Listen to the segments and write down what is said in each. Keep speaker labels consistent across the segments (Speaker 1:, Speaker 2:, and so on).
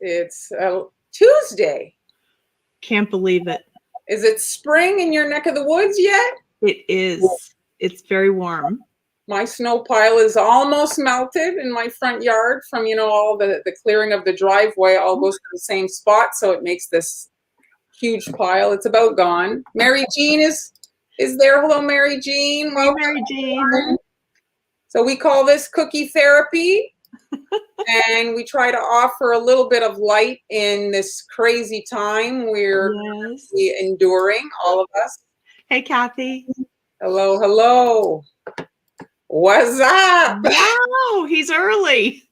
Speaker 1: It's Tuesday.
Speaker 2: Can't believe it.
Speaker 1: Is it spring in your neck of the woods yet?
Speaker 2: It is. It's very warm.
Speaker 1: My snow pile is almost melted in my front yard from, all the clearing of the driveway all goes to the same spot. So it makes this huge pile. It's about gone. Mary Jean is there. Hello, Mary Jean.
Speaker 2: Welcome. Mary Jean.
Speaker 1: So we call this cookie therapy. And we try to offer a little bit of light in this crazy time we're enduring, all of us.
Speaker 2: Hey, Kathy.
Speaker 1: Hello, hello. What's up?
Speaker 2: Wow, he's early.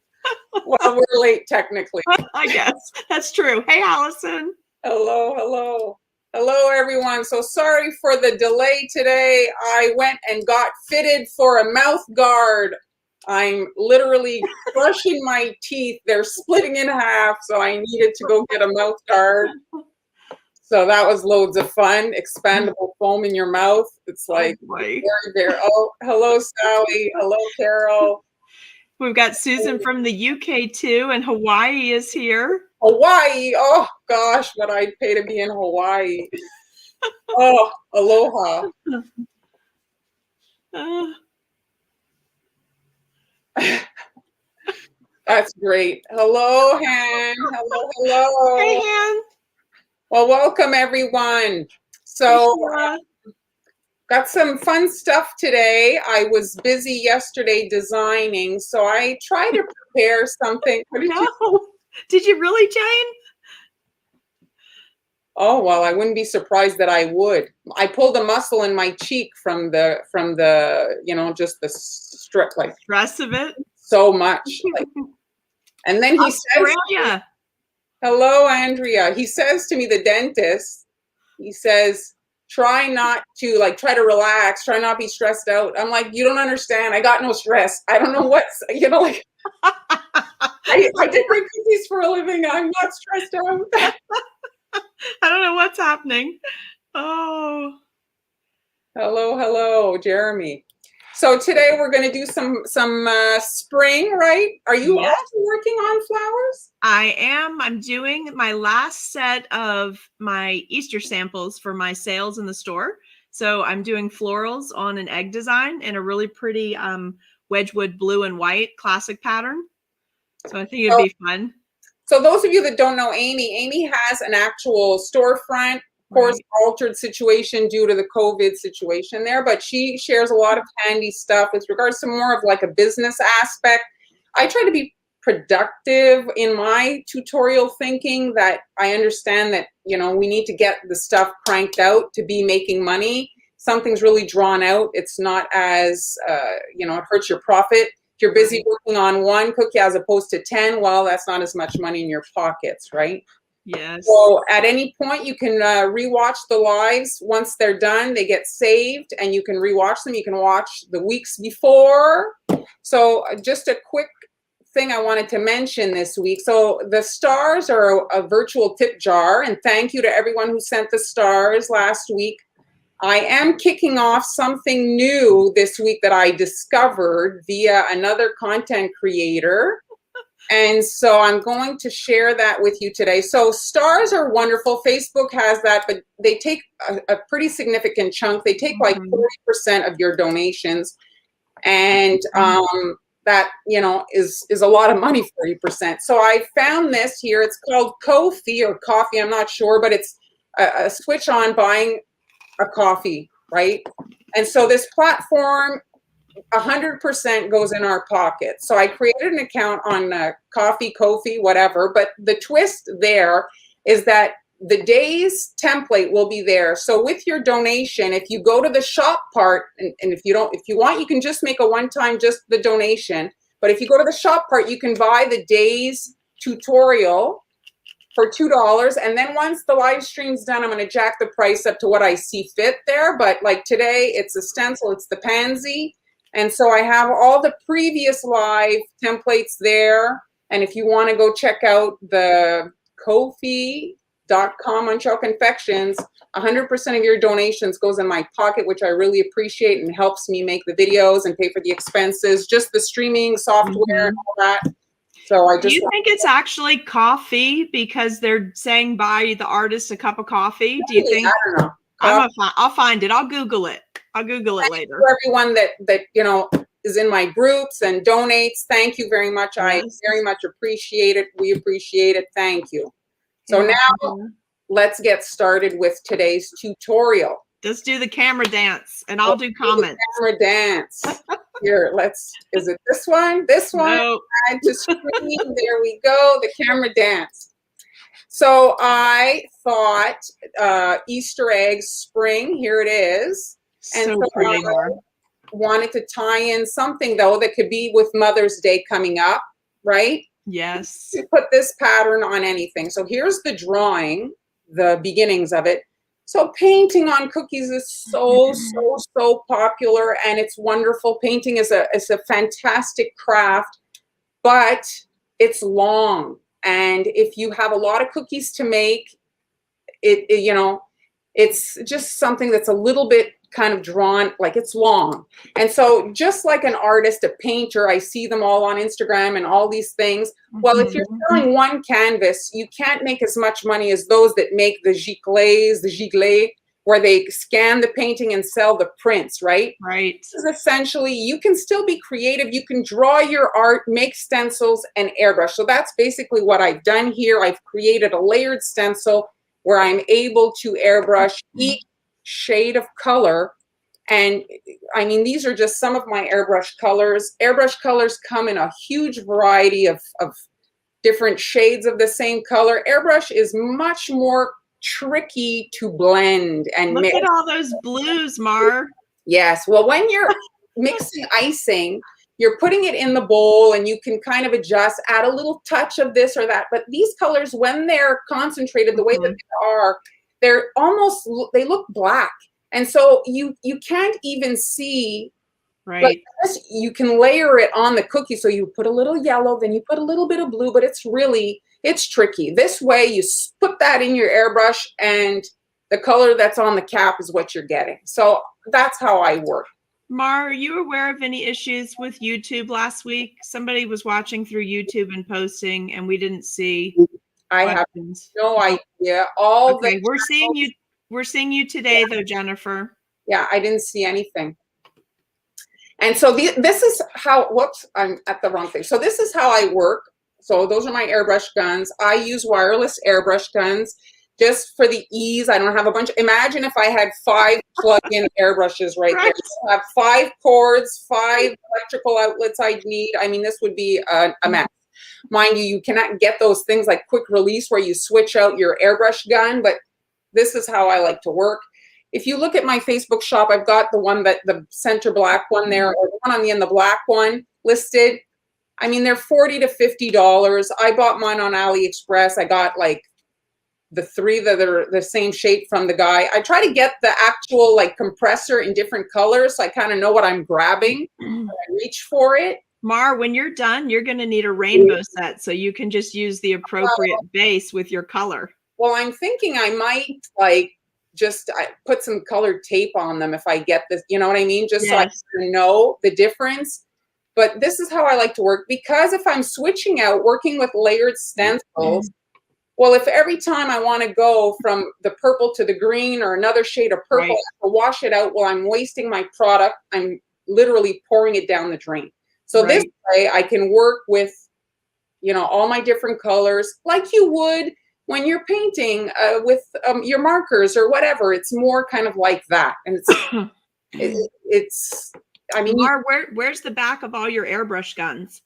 Speaker 1: Well, we're late technically.
Speaker 2: I guess that's true. Hey, Allison.
Speaker 1: Hello, hello. Hello, everyone. So sorry for the delay today. I went and got fitted for a mouth guard. I'm literally brushing my teeth. They're splitting in half, so I needed to go get a mouth guard. So that was loads of fun. Expandable foam in your mouth. It's like very, very. Oh, hello, Sally. Hello, Carol.
Speaker 2: We've got Susan from the UK too, and Hawaii is here.
Speaker 1: Hawaii. Oh gosh, what I'd pay to be in Hawaii. Oh, aloha. That's great. Hello, Han. Hello, hello.
Speaker 2: Hey, Han.
Speaker 1: Well, welcome everyone. So, got some fun stuff today. I was busy yesterday designing, so I tried to prepare something.
Speaker 2: Did you really, Jane?
Speaker 1: Oh, well, I wouldn't be surprised that I would. I pulled a muscle in my cheek from the just the strip, like
Speaker 2: stress of it.
Speaker 1: So much. And then he says, hello, Andrea. He says to me, the dentist, he says, try to relax, try not be stressed out. I'm like, you don't understand. I got no stress. I don't know what's, I did my cookies for a living. I'm not stressed out.
Speaker 2: I don't know what's happening. Oh.
Speaker 1: Hello, hello, Jeremy. So today we're going to do some spring, right? Are you also working on flowers?
Speaker 2: I am. I'm doing my last set of my Easter samples for my sales in the store. So I'm doing florals on an egg design in a really pretty Wedgwood blue and white classic pattern. So I think it'd be fun.
Speaker 1: So those of you that don't know Amy has an actual storefront. Of course, altered situation due to the COVID situation there, but she shares a lot of handy stuff with regards to more of like a business aspect. I try to be productive in my tutorial thinking, that I understand that, we need to get the stuff cranked out to be making money. Something's really drawn out. It's not as, it hurts your profit. If you're busy working on one cookie as opposed to 10, well, that's not as much money in your pockets, right?
Speaker 2: Yes.
Speaker 1: So at any point, you can rewatch the lives. Once they're done, they get saved and you can rewatch them. You can watch the weeks before. So just a quick thing I wanted to mention this week. So the stars are a virtual tip jar, and thank you to everyone who sent the stars last week. I am kicking off something new this week that I discovered via another content creator. And so I'm going to share that with you today. So stars are wonderful. Facebook has that, but they take a pretty significant chunk. They take like 40% of your donations. And that, is a lot of money, 40%. So I found this here. It's called Ko-fi or coffee. I'm not sure, but it's a switch on buying a coffee, right? And so this platform, 100% goes in our pocket. So I created an account on Ko-fi, whatever. But the twist there is that the day's template will be there. So with your donation, if you go to the shop part, and if you want, you can just make a one-time, just the donation. But if you go to the shop part, you can buy the day's tutorial for $2. And then once the live stream's done, I'm going to jack the price up to what I see fit there. But like today, it's a stencil, it's the Pansy. And so I have all the previous live templates there. And if you want to go check out the Ko-fi.com on Untitled Confections, 100% of your donations goes in my pocket, which I really appreciate and helps me make the videos and pay for the expenses, just the streaming software and all that. So I
Speaker 2: Do
Speaker 1: just
Speaker 2: you think it's actually coffee because they're saying buy the artist a cup of coffee? Do you think?
Speaker 1: I don't know.
Speaker 2: I'll find it. I'll Google it. I'll Google it later.
Speaker 1: For everyone that you know is in my groups and donates, thank you very much. I
Speaker 2: Yes.
Speaker 1: very much appreciate it. We appreciate it. Thank you. So
Speaker 2: Yeah.
Speaker 1: now let's get started with today's tutorial.
Speaker 2: Let's do the camera dance, and I'll do comments.
Speaker 1: Camera dance. Here, is it this one? This one?
Speaker 2: No.
Speaker 1: Add to screen. There we go. The camera dance. So I thought Easter egg spring. Here it is. And
Speaker 2: So pretty, Mar.
Speaker 1: Wanted to tie in something though that could be with Mother's Day coming up, right?
Speaker 2: Yes.
Speaker 1: You put this pattern on anything. So here's the drawing, the beginnings of it. So painting on cookies is so popular, and it's wonderful. Painting is a fantastic craft, but it's long. And if you have a lot of cookies to make, you know, it's just something that's a little bit kind of drawn, like it's long. And so just like an artist, a painter, I see them all on Instagram and all these things. Well, if you're selling one canvas, you can't make as much money as those that make the giclées, where they scan the painting and sell the prints, right?
Speaker 2: Right.
Speaker 1: This is essentially, you can still be creative. You can draw your art, make stencils, and airbrush. So that's basically what I've done here. I've created a layered stencil where I'm able to airbrush each shade of color. And I mean, these are just some of my airbrush colors. Airbrush colors come in a huge variety of different shades of the same color. Airbrush is much more tricky to blend and
Speaker 2: Look
Speaker 1: mix.
Speaker 2: at all those blues, Mar.
Speaker 1: Yes. Well, when you're mixing icing, you're putting it in the bowl and you can kind of adjust, add a little touch of this or that. But these colors, when they're concentrated the way that they are, they look black. And so you can't even see,
Speaker 2: right?
Speaker 1: You can layer it on the cookie. So you put a little yellow, then you put a little bit of blue, but it's tricky. This way you put that in your airbrush and the color that's on the cap is what you're getting. So that's how I work.
Speaker 2: Mar, are you aware of any issues with YouTube last week? Somebody was watching through YouTube and posting, and we didn't see.
Speaker 1: I have no idea.
Speaker 2: We're seeing you today, though, Jennifer.
Speaker 1: Yeah, I didn't see anything. And so this is how. Whoops, I'm at the wrong thing. So this is how I work. So those are my airbrush guns. I use wireless airbrush guns just for the ease. I don't have a bunch. Imagine if I had 5 plug-in airbrushes right there. I have 5 cords, 5 electrical outlets I'd need. I mean, this would be a mess. Mind you, you cannot get those things like quick release where you switch out your airbrush gun, but this is how I like to work. If you look at my Facebook shop, I've got the center black one there, or the one on the end, the black one listed. I mean, they're $40 to $50. I bought mine on AliExpress. I got like the 3 that are the same shape from the guy. I try to get the actual like compressor in different colors, so I kind of know what I'm grabbing when I reach for it.
Speaker 2: Mar, when you're done, you're going to need a rainbow set so you can just use the appropriate base with your color.
Speaker 1: Well, I'm thinking I might like I put some colored tape on them if I get this, you know what I mean? Just so I can know the difference. But this is how I like to work, because if I'm switching out, working with layered stencils, well, if every time I want to go from the purple to the green or another shade of purple, I have to wash it out, well, I'm wasting my product. I'm literally pouring it down the drain. So this way I can work with, you know, all my different colors like you would when you're painting with your markers or whatever. It's more kind of like that. And I mean,
Speaker 2: Mar, where's the back of all your airbrush guns?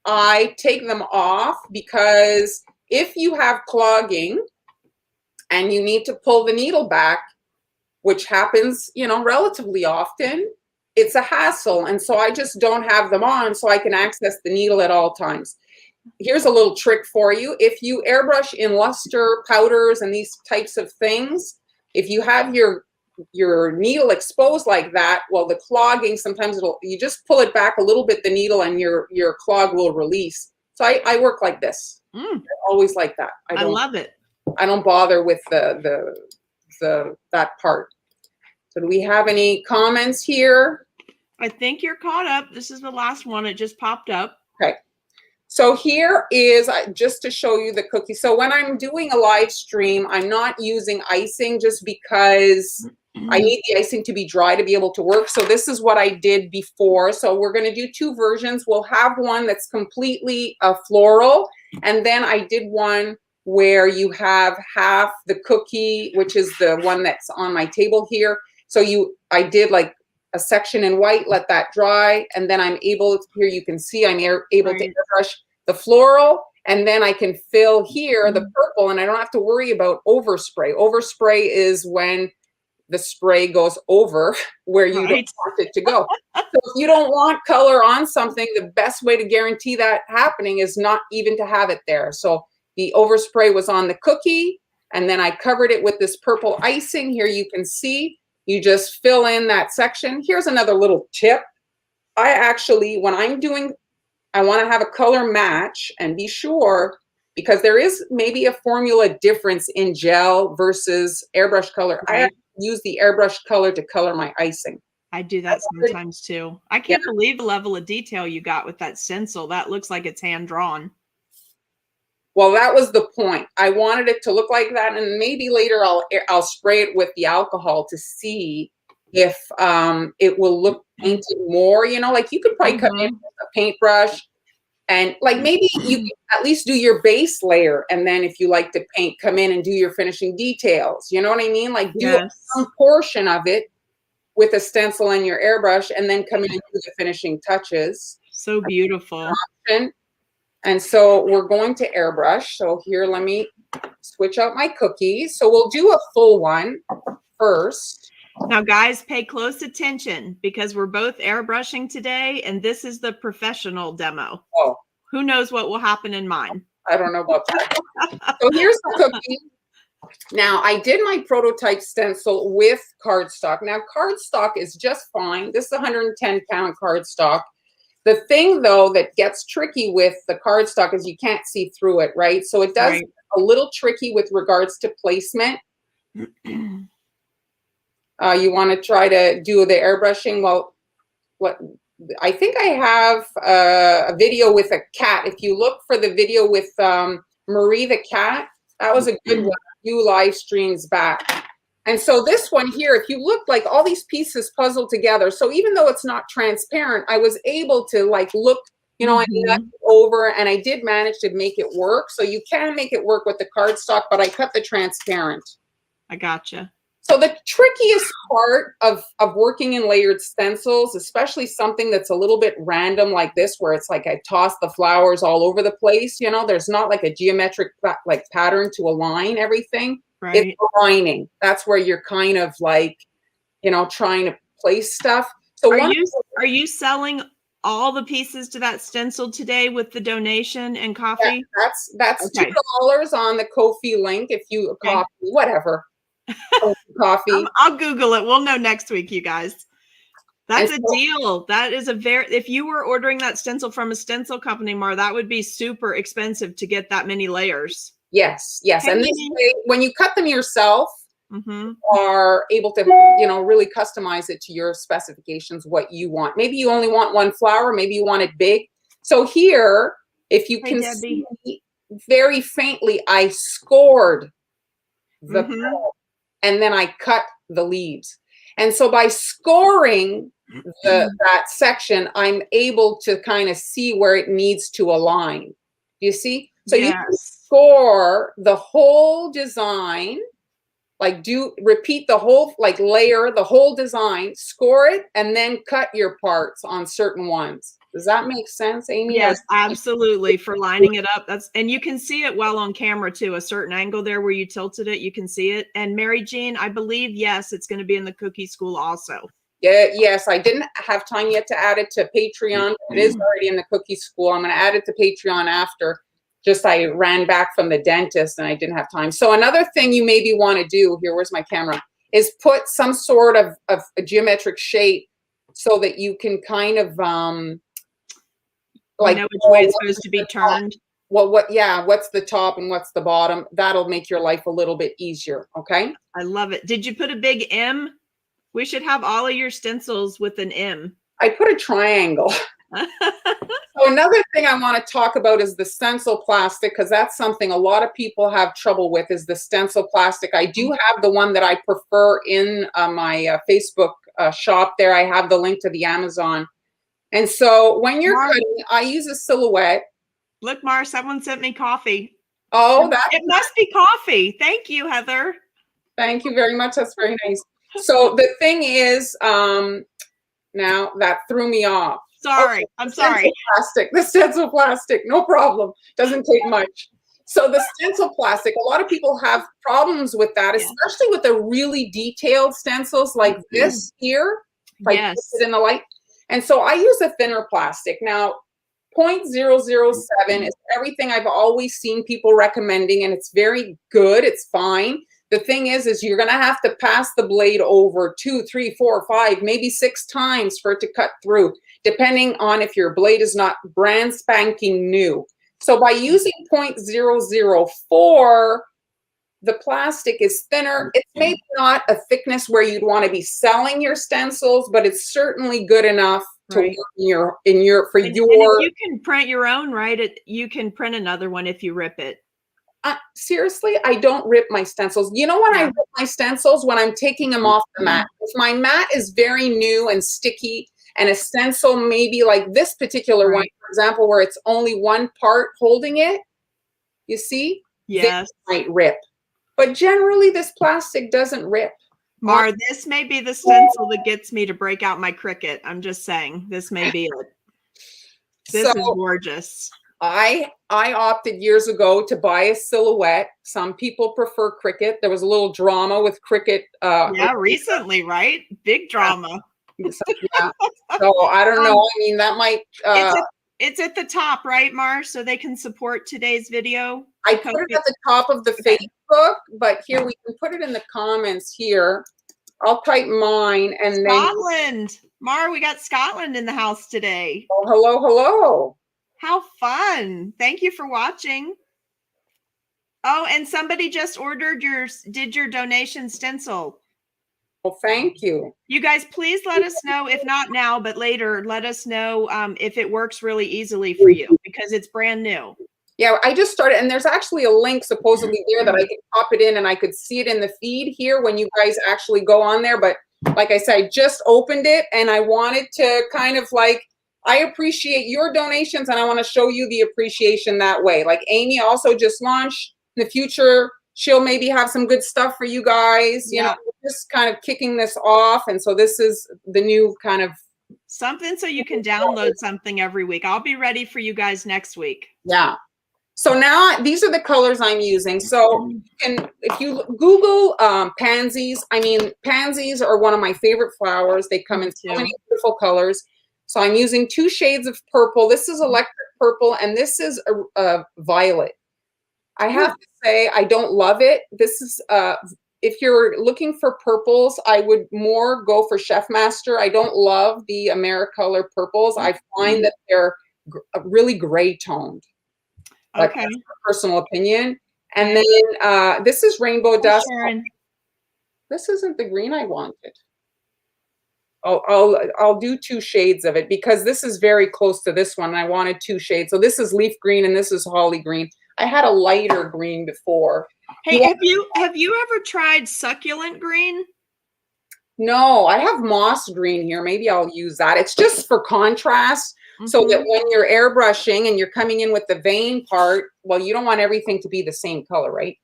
Speaker 1: I take them off because if you have clogging and you need to pull the needle back, which happens, you know, relatively often, it's a hassle. And so I just don't have them on so I can access the needle at all times. Here's a little trick for you. If you airbrush in luster powders and these types of things, if you have your needle exposed like that, well, the clogging, sometimes you just pull it back a little bit, the needle, and your clog will release. So I work like this. Always like that.
Speaker 2: I love it.
Speaker 1: I don't bother with that part. So do we have any comments here?
Speaker 2: I think you're caught up. This is the last one. It just popped up.
Speaker 1: Okay. So here is just to show you the cookie. So when I'm doing a live stream, I'm not using icing just because I need the icing to be dry to be able to work. So this is what I did before. So we're going to do two versions. We'll have one that's completely floral. And then I did one where you have half the cookie, which is the one that's on my table here. So I did like a section in white, let that dry. And then I'm able to, here you can see I'm able to airbrush the floral. And then I can fill here the purple, and I don't have to worry about overspray. Overspray is when the spray goes over where you don't want it to go. So if you don't want color on something, the best way to guarantee that happening is not even to have it there. So the overspray was on the cookie, and then I covered it with this purple icing. Here you can see, you just fill in that section. Here's another little tip. I actually, when I'm doing, I want to have a color match and be sure, because there is maybe a formula difference in gel versus airbrush color. I use the airbrush color to color my icing.
Speaker 2: I do that sometimes too. I can't believe the level of detail you got with that stencil. That looks like it's hand drawn.
Speaker 1: Well, that was the point. I wanted it to look like that, and maybe later I'll spray it with the alcohol to see if it will look painted more. You know, like you could probably come in with a paintbrush, and like maybe you can at least do your base layer, and then if you like to paint, come in and do your finishing details. You know what I mean? Like do some portion of it with a stencil and your airbrush, and then come in and do the finishing touches.
Speaker 2: So beautiful.
Speaker 1: And so we're going to airbrush. So here, let me switch out my cookies. So we'll do a full one first.
Speaker 2: Now, guys, pay close attention because we're both airbrushing today, and this is the professional demo.
Speaker 1: Oh.
Speaker 2: Who knows what will happen in mine?
Speaker 1: I don't know about that. So here's the cookie. Now, I did my prototype stencil with cardstock. Now, cardstock is just fine. This is 110-pound cardstock. The thing, though, that gets tricky with the cardstock is you can't see through it, right? So it does a little tricky with regards to placement. You want to try to do the airbrushing. Well, I think I have a video with a cat. If you look for the video with Marie the cat, that was a good one, a few live streams back. And so this one here, if you look, like all these pieces puzzled together. So even though it's not transparent, I was able to like look, you know, I nudged over, and I did manage to make it work. So you can make it work with the cardstock, but I cut the transparent.
Speaker 2: I gotcha.
Speaker 1: So the trickiest part of working in layered stencils, especially something that's a little bit random like this, where it's like I toss the flowers all over the place, you know, there's not like a geometric like pattern to align everything. It's aligning. That's where you're kind of like, you know, trying to place stuff. So
Speaker 2: are you selling all the pieces to that stencil today with the donation and coffee?
Speaker 1: Yeah, that's $2 on the Ko-fi link if you coffee, whatever. Coffee.
Speaker 2: I'll Google it. We'll know next week, you guys. That's a deal. That is if you were ordering that stencil from a stencil company, Mar, that would be super expensive to get that many layers.
Speaker 1: Yes. And this way, when you cut them yourself, you are able to, you know, really customize it to your specifications, what you want. Maybe you only want one flower, maybe you want it big. So here, if you can see very faintly, I scored the petal, and then I cut the leaves. And so by scoring that section, I'm able to kind of see where it needs to align. Do you see? So you can score the whole design, like repeat the whole, like layer the whole design, score it, and then cut your parts on certain ones. Does that make sense, Amy?
Speaker 2: Yes, absolutely. For lining it up. And you can see it well on camera too. A certain angle there where you tilted it, you can see it. And Mary Jean, I believe, yes, it's going to be in the cookie school also.
Speaker 1: Yeah, yes, I didn't have time yet to add it to Patreon. It is already in the cookie school. I'm going to add it to Patreon after. Just I ran back from the dentist and I didn't have time. So another thing you maybe want to do here, where's my camera, is put some sort of a geometric shape so that you can kind of like,
Speaker 2: you know which way it's supposed to be turned.
Speaker 1: Well, what's the top and what's the bottom? That'll make your life a little bit easier. Okay.
Speaker 2: I love it. Did you put a big M? We should have all of your stencils with an M.
Speaker 1: I put a triangle. So another thing I want to talk about is the stencil plastic, because that's something a lot of people have trouble with, is the stencil plastic. I do have the one that I prefer in my Facebook shop there. I have the link to the Amazon. And so when you're cutting, I use a silhouette.
Speaker 2: Look, Mar, someone sent me coffee.
Speaker 1: Oh,
Speaker 2: it must be coffee. Thank you, Heather.
Speaker 1: Thank you very much. That's very nice. So the thing is, now that threw me off.
Speaker 2: Sorry, I'm sorry.
Speaker 1: The stencil plastic, no problem. Doesn't take much. So the stencil plastic, a lot of people have problems with that, especially with the really detailed stencils like this here. If I put it in the light. And so I use a thinner plastic. Now, 0.007 is everything I've always seen people recommending, and it's very good. It's fine. The thing is you're going to have to pass the blade over 2, 3, 4, 5, maybe 6 times for it to cut through, depending on if your blade is not brand spanking new. So by using 0.004, the plastic is thinner. It's maybe not a thickness where you'd want to be selling your stencils, but it's certainly good enough to work and you
Speaker 2: can print your own, right? You can print another one if you rip it.
Speaker 1: Seriously, I don't rip my stencils. You know when I rip my stencils? When I'm taking them off the mat. If my mat is very new and sticky, and a stencil maybe like this particular one, for example, where it's only one part holding it, you see?
Speaker 2: Yes.
Speaker 1: This might rip. But generally, this plastic doesn't rip.
Speaker 2: Mar, this may be the stencil that gets me to break out my Cricut. I'm just saying, this may be it. This is gorgeous.
Speaker 1: I opted years ago to buy a silhouette. Some people prefer Cricut. There was a little drama with Cricut.
Speaker 2: Recently, right? Big drama.
Speaker 1: So I don't know. I mean, that might.
Speaker 2: It's at the top, right, Mar? So they can support today's video.
Speaker 1: I put it at the top of the Facebook, but here we can put it in the comments here. I'll type mine and
Speaker 2: Scotland. Mar, we got Scotland in the house today.
Speaker 1: Oh, hello, hello.
Speaker 2: How fun. Thank you for watching. Oh, and somebody just did your donation stencil.
Speaker 1: Well, thank you.
Speaker 2: You guys, please let us know, if not now, but later, let us know if it works really easily for you, because it's brand new.
Speaker 1: Yeah, I just started, and there's actually a link supposedly there that I could pop it in and I could see it in the feed here when you guys actually go on there. But like I said, I just opened it and I wanted to kind of like, I appreciate your donations and I want to show you the appreciation that way. Like Amy also just launched. In the future, she'll maybe have some good stuff for you guys, you know, just kind of kicking this off. And so this is the new kind of
Speaker 2: something so you can download something every week. I'll be ready for you guys next week.
Speaker 1: Yeah. So now these are the colors I'm using. So if you Google pansies, I mean, pansies are one of my favorite flowers. They come in so many beautiful colors. So I'm using 2 shades of purple. This is electric purple and this is a violet. I have to say I don't love it. This is if you're looking for purples, I would more go for Chef Master. I don't love the Americolor purples. I find that they're really gray toned. Okay. That's my personal opinion. And then this is Rainbow Dust.
Speaker 2: Sharon.
Speaker 1: This isn't the green I wanted. I'll do 2 shades of it because this is very close to this one. And I wanted 2 shades. So this is leaf green and this is holly green. I had a lighter green before.
Speaker 2: Hey, have you ever tried succulent green?
Speaker 1: No, I have moss green here. Maybe I'll use that. It's just for contrast. So that when you're airbrushing and you're coming in with the vein part, well, you don't want everything to be the same color, right?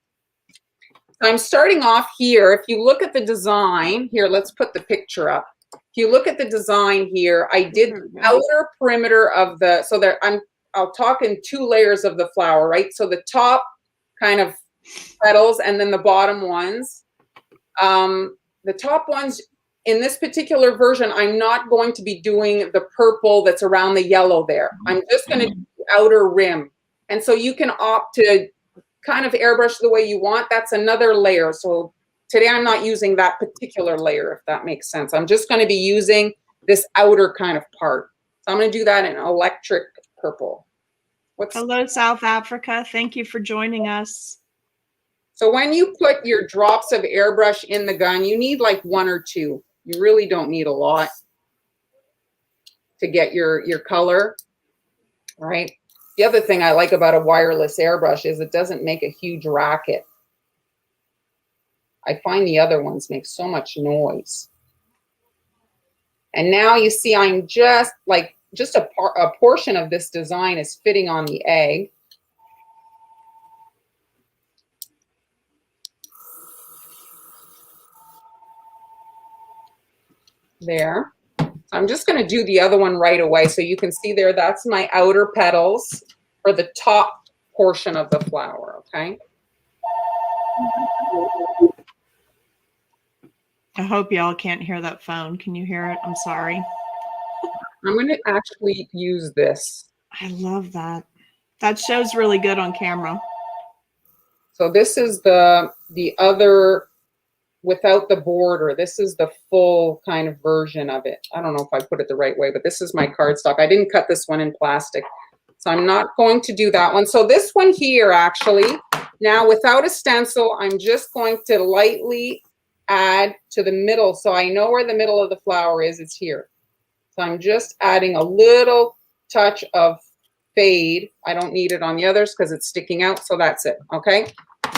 Speaker 1: So I'm starting off here. If you look at the design here, let's put the picture up. If you look at the design here, I did the outer perimeter of the, so there I'll talk in 2 layers of the flower, right? So the top kind of petals and then the bottom ones. The top ones, in this particular version, I'm not going to be doing the purple that's around the yellow there. I'm just going to do the outer rim. And so you can opt to kind of airbrush the way you want. That's another layer. So today I'm not using that particular layer, if that makes sense. I'm just going to be using this outer kind of part. So I'm going to do that in electric purple.
Speaker 2: Hello, South Africa. Thank you for joining us.
Speaker 1: So when you put your drops of airbrush in the gun, you need like 1 or 2. You really don't need a lot. to get your color, right? The other thing I like about a wireless airbrush is it doesn't make a huge racket. I find the other ones make so much noise. And now you see I'm just like, just a portion of this design is fitting on the egg. There. I'm just going to do the other one right away. So you can see there, that's my outer petals for the top portion of the flower, okay?
Speaker 2: I hope y'all can't hear that phone. Can you hear it? I'm sorry.
Speaker 1: I'm going to actually use this.
Speaker 2: I love that. That shows really good on camera.
Speaker 1: So this is the other without the border. This is the full kind of version of it. I don't know if I put it the right way, but this is my cardstock. I didn't cut this one in plastic, so I'm not going to do that one. So this one here, actually, now without a stencil, I'm just going to lightly add to the middle. So I know where the middle of the flower is. It's here. So I'm just adding a little touch of fade. I don't need it on the others because it's sticking out. So that's it. Okay.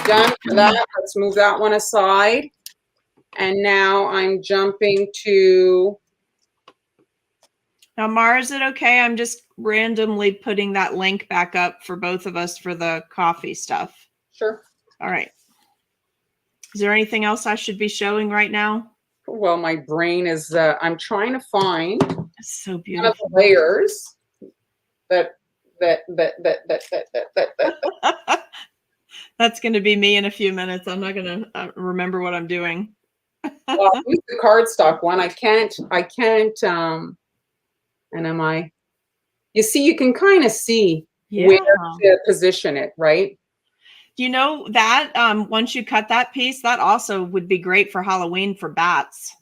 Speaker 1: Done for that. Let's move that one aside. And now I'm jumping to.
Speaker 2: Now, Mara, is it okay? I'm just randomly putting that link back up for both of us for the coffee stuff.
Speaker 1: Sure.
Speaker 2: All right. Is there anything else I should be showing right now?
Speaker 1: Well, my brain is, I'm trying to find
Speaker 2: It's so
Speaker 1: one
Speaker 2: beautiful.
Speaker 1: of the layers that.
Speaker 2: That's going to be me in a few minutes. I'm not going to remember what I'm doing.
Speaker 1: Well, I'll use the cardstock one. I can't, and am I, you see, you can kind of see where to position it, right?
Speaker 2: You know that once you cut that piece, that also would be great for Halloween for bats.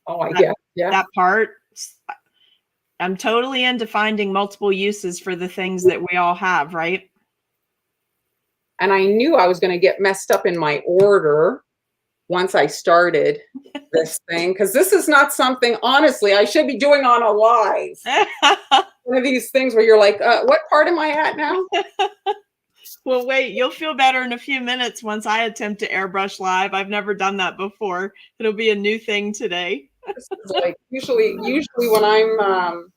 Speaker 1: Oh, yeah.
Speaker 2: That part. I'm totally into finding multiple uses for the things that we all have, right?
Speaker 1: And I knew I was going to get messed up in my order once I started this thing, because this is not something, honestly, I should be doing on a live. One of these things where you're like, what part am I at now?
Speaker 2: Well, wait, you'll feel better in a few minutes once I attempt to airbrush live. I've never done that before. It'll be a new thing today.
Speaker 1: This is like usually when I'm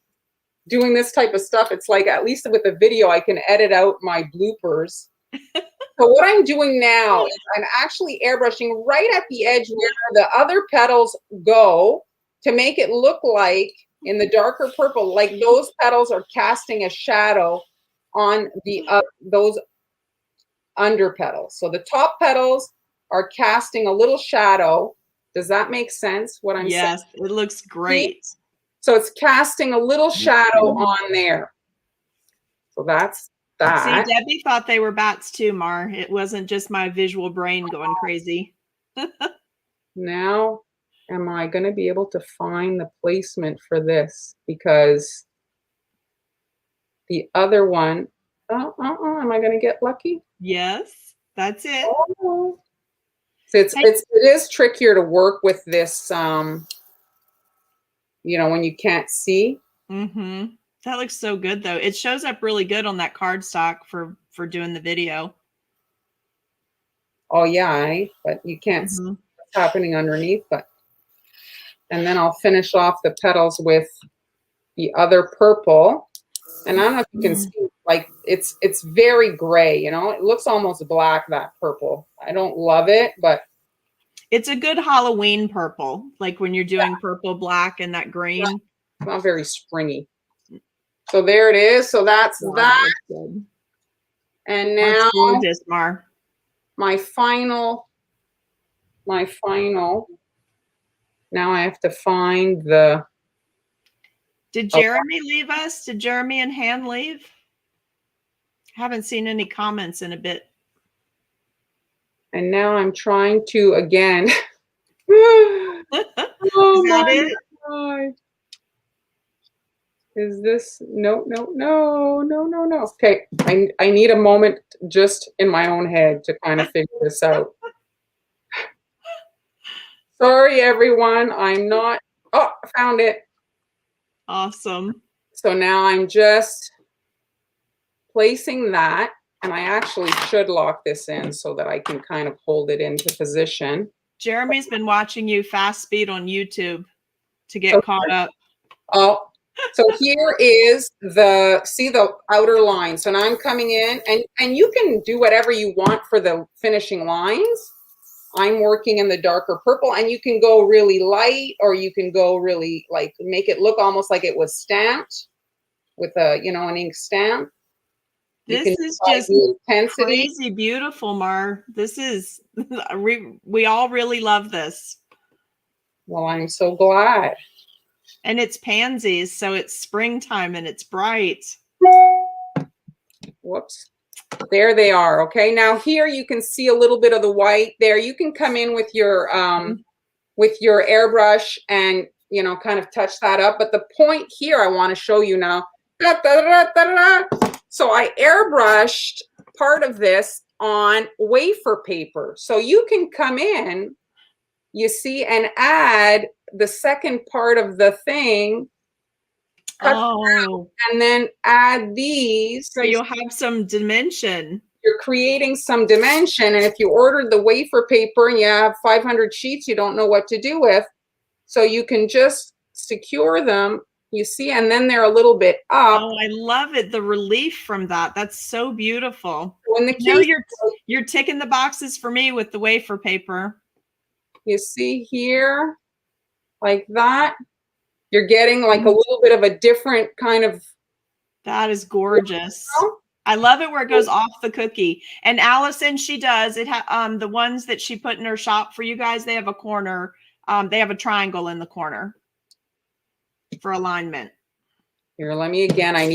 Speaker 1: doing this type of stuff, it's like, at least with a video, I can edit out my bloopers. So what I'm doing now is I'm actually airbrushing right at the edge where the other petals go to make it look like, in the darker purple, like those petals are casting a shadow on the those under petals. So the top petals are casting a little shadow. Does that make sense, what I'm saying?
Speaker 2: Yes, it looks great.
Speaker 1: So it's casting a little shadow on there. So that's that.
Speaker 2: See, Debbie thought they were bats too, Mar. It wasn't just my visual brain going crazy.
Speaker 1: Now, am I going to be able to find the placement for this? Because the other one, am I going to get lucky?
Speaker 2: Yes, that's it.
Speaker 1: Oh. So it is trickier to work with this, you know, when you can't see.
Speaker 2: Mm-hmm. That looks so good, though. It shows up really good on that cardstock for doing the video.
Speaker 1: Oh, yeah, but you can't see what's happening underneath. But and then I'll finish off the petals with the other purple. And I don't know if you can see, like, it's very gray, you know. It looks almost black, that purple. I don't love it, but
Speaker 2: it's a good Halloween purple, like when you're doing purple, black, and that green.
Speaker 1: Yeah. It's not very springy. So there it is. So that's that. And now
Speaker 2: gorgeous, Mar.
Speaker 1: my final. Now I have to find the.
Speaker 2: Did Jeremy leave us? Did Jeremy and Han leave? Haven't seen any comments in a bit.
Speaker 1: And now I'm trying to again.
Speaker 2: Oh, is that it?
Speaker 1: God. Is this no. Okay, I need a moment just in my own head to kind of figure this out. Sorry, everyone. I'm not. Oh, I found it.
Speaker 2: Awesome.
Speaker 1: So now I'm just placing that, and I actually should lock this in so that I can kind of hold it into position.
Speaker 2: Jeremy's been watching you fast speed on YouTube to get caught up.
Speaker 1: Oh, so here is see the outer line. So now I'm coming in, and you can do whatever you want for the finishing lines. I'm working in the darker purple, and you can go really light, or you can go really, like, make it look almost like it was stamped with a, you know, an ink stamp.
Speaker 2: This is just crazy beautiful, Mar. This is, we all really love this.
Speaker 1: Well, I'm so glad.
Speaker 2: And it's pansies, so it's springtime and it's bright.
Speaker 1: Whoops. There they are. Okay, now here you can see a little bit of the white there. You can come in with your airbrush and, you know, kind of touch that up. But the point here I want to show you now. So I airbrushed part of this on wafer paper. So you can come in, you see, and add the second part of the thing. And then add these.
Speaker 2: So you'll have some dimension.
Speaker 1: You're creating some dimension. And if you ordered the wafer paper and you have 500 sheets you don't know what to do with, so you can just secure them, you see, and then they're a little bit up.
Speaker 2: Oh, I love it. The relief from that. That's so beautiful.
Speaker 1: When the
Speaker 2: case, you're ticking the boxes for me with the wafer paper.
Speaker 1: You see here, like that. You're getting like a little bit of a different kind of.
Speaker 2: That is gorgeous. I love it where it goes off the cookie. And Allison, she does it. The ones that she put in her shop for you guys, they have a corner. They have a triangle in the corner for alignment.
Speaker 1: Here, let me again. I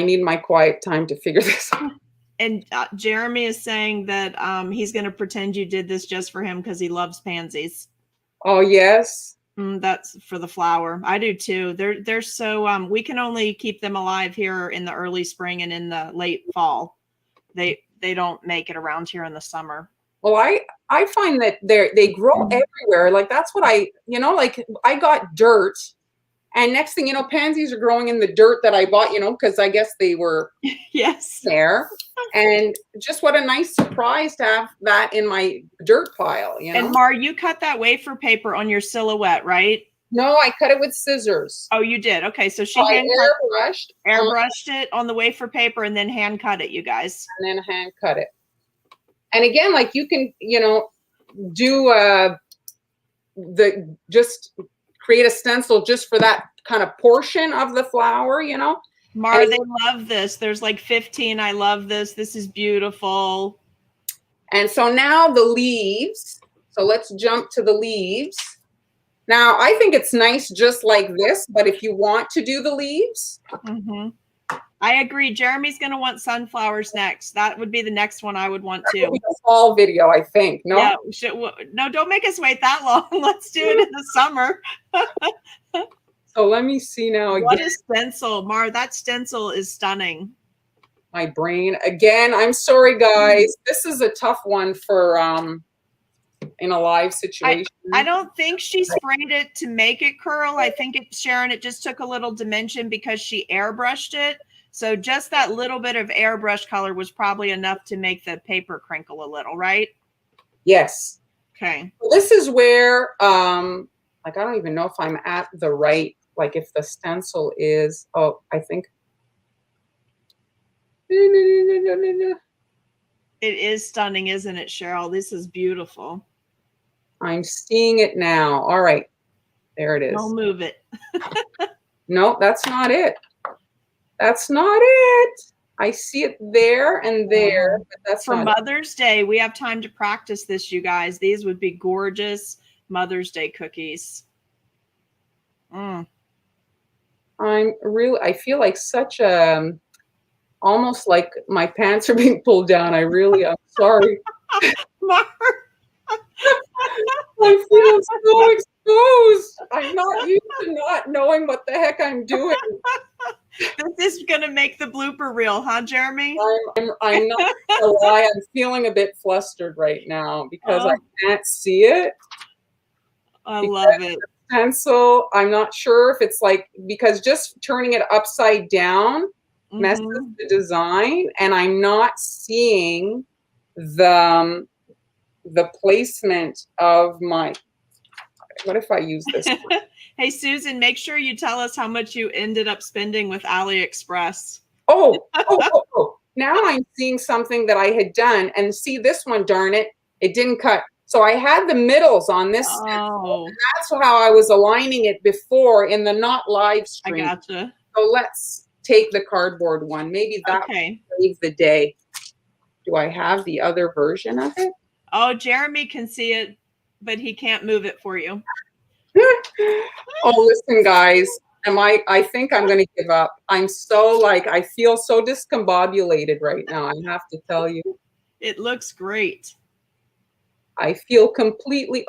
Speaker 1: need my quiet time to figure this out.
Speaker 2: And Jeremy is saying that he's going to pretend you did this just for him because he loves pansies.
Speaker 1: Oh yes.
Speaker 2: That's for the flower. I do too. They're so we can only keep them alive here in the early spring and in the late fall. They don't make it around here in the summer.
Speaker 1: Well, I find that they grow everywhere. Like that's what like I got dirt, and next thing you know, pansies are growing in the dirt that I bought, you know, because I guess they were there. And just what a nice surprise to have that in my dirt pile, you know.
Speaker 2: And Mar, you cut that wafer paper on your silhouette, right?
Speaker 1: No, I cut it with scissors.
Speaker 2: Oh, you did? Okay, so she airbrushed it on the wafer paper and then hand cut it, you guys.
Speaker 1: And then hand cut it. And again, like you can, you know, do just create a stencil just for that kind of portion of the flower, you know.
Speaker 2: Mar, they love this. There's like 15. I love this. This is beautiful.
Speaker 1: And so now the leaves. So let's jump to the leaves. Now, I think it's nice just like this, but if you want to do the leaves.
Speaker 2: I agree. Jeremy's going to want sunflowers next. That would be the next one I would want to.
Speaker 1: Be a fall video, I think. No?
Speaker 2: Yeah, no, don't make us wait that long. Let's do it in the summer.
Speaker 1: So let me see now again.
Speaker 2: What is stencil? Mar, that stencil is stunning.
Speaker 1: My brain. Again, I'm sorry, guys. This is a tough one for in a live situation.
Speaker 2: I don't think she sprayed it to make it curl. I think Sharon, it just took a little dimension because she airbrushed it. So just that little bit of airbrush color was probably enough to make the paper crinkle a little, right?
Speaker 1: Yes.
Speaker 2: Okay.
Speaker 1: Well, this is where like I don't even know if I'm at the right, like if the stencil is, oh, I think.
Speaker 2: It is stunning, isn't it, Cheryl? This is beautiful.
Speaker 1: I'm seeing it now. All right. There it is.
Speaker 2: Don't move it.
Speaker 1: No, that's not it. That's not it. I see it there and there. But that's
Speaker 2: for Mother's Day. We have time to practice this, you guys. These would be gorgeous Mother's Day cookies.
Speaker 1: I feel like such a, almost like my pants are being pulled down. I'm sorry. I feel so exposed. I'm not used to not knowing what the heck I'm doing.
Speaker 2: This is gonna make the blooper reel, huh, Jeremy?
Speaker 1: I'm not gonna lie. I'm feeling a bit flustered right now because I can't see it.
Speaker 2: I love it.
Speaker 1: The stencil. I'm not sure if it's like, because just turning it upside down messes the design, and I'm not seeing the placement of my, what if I use this?
Speaker 2: Hey, Susan, make sure you tell us how much you ended up spending with AliExpress.
Speaker 1: Oh. Now I'm seeing something that I had done, and see this one, darn it, it didn't cut. So I had the middles on this.
Speaker 2: Oh.
Speaker 1: That's how I was aligning it before in the not live stream.
Speaker 2: I gotcha.
Speaker 1: So let's take the cardboard one. Maybe that will save the day. Do I have the other version of it?
Speaker 2: Oh, Jeremy can see it, but he can't move it for you.
Speaker 1: Oh, listen, guys. I think I'm going to give up. I'm so like, I feel so discombobulated right now. I have to tell you.
Speaker 2: It looks great.
Speaker 1: I feel completely,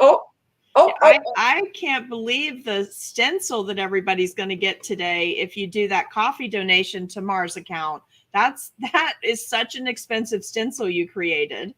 Speaker 2: I can't believe the stencil that everybody's going to get today if you do that coffee donation to Mars account. That is such an expensive stencil you created.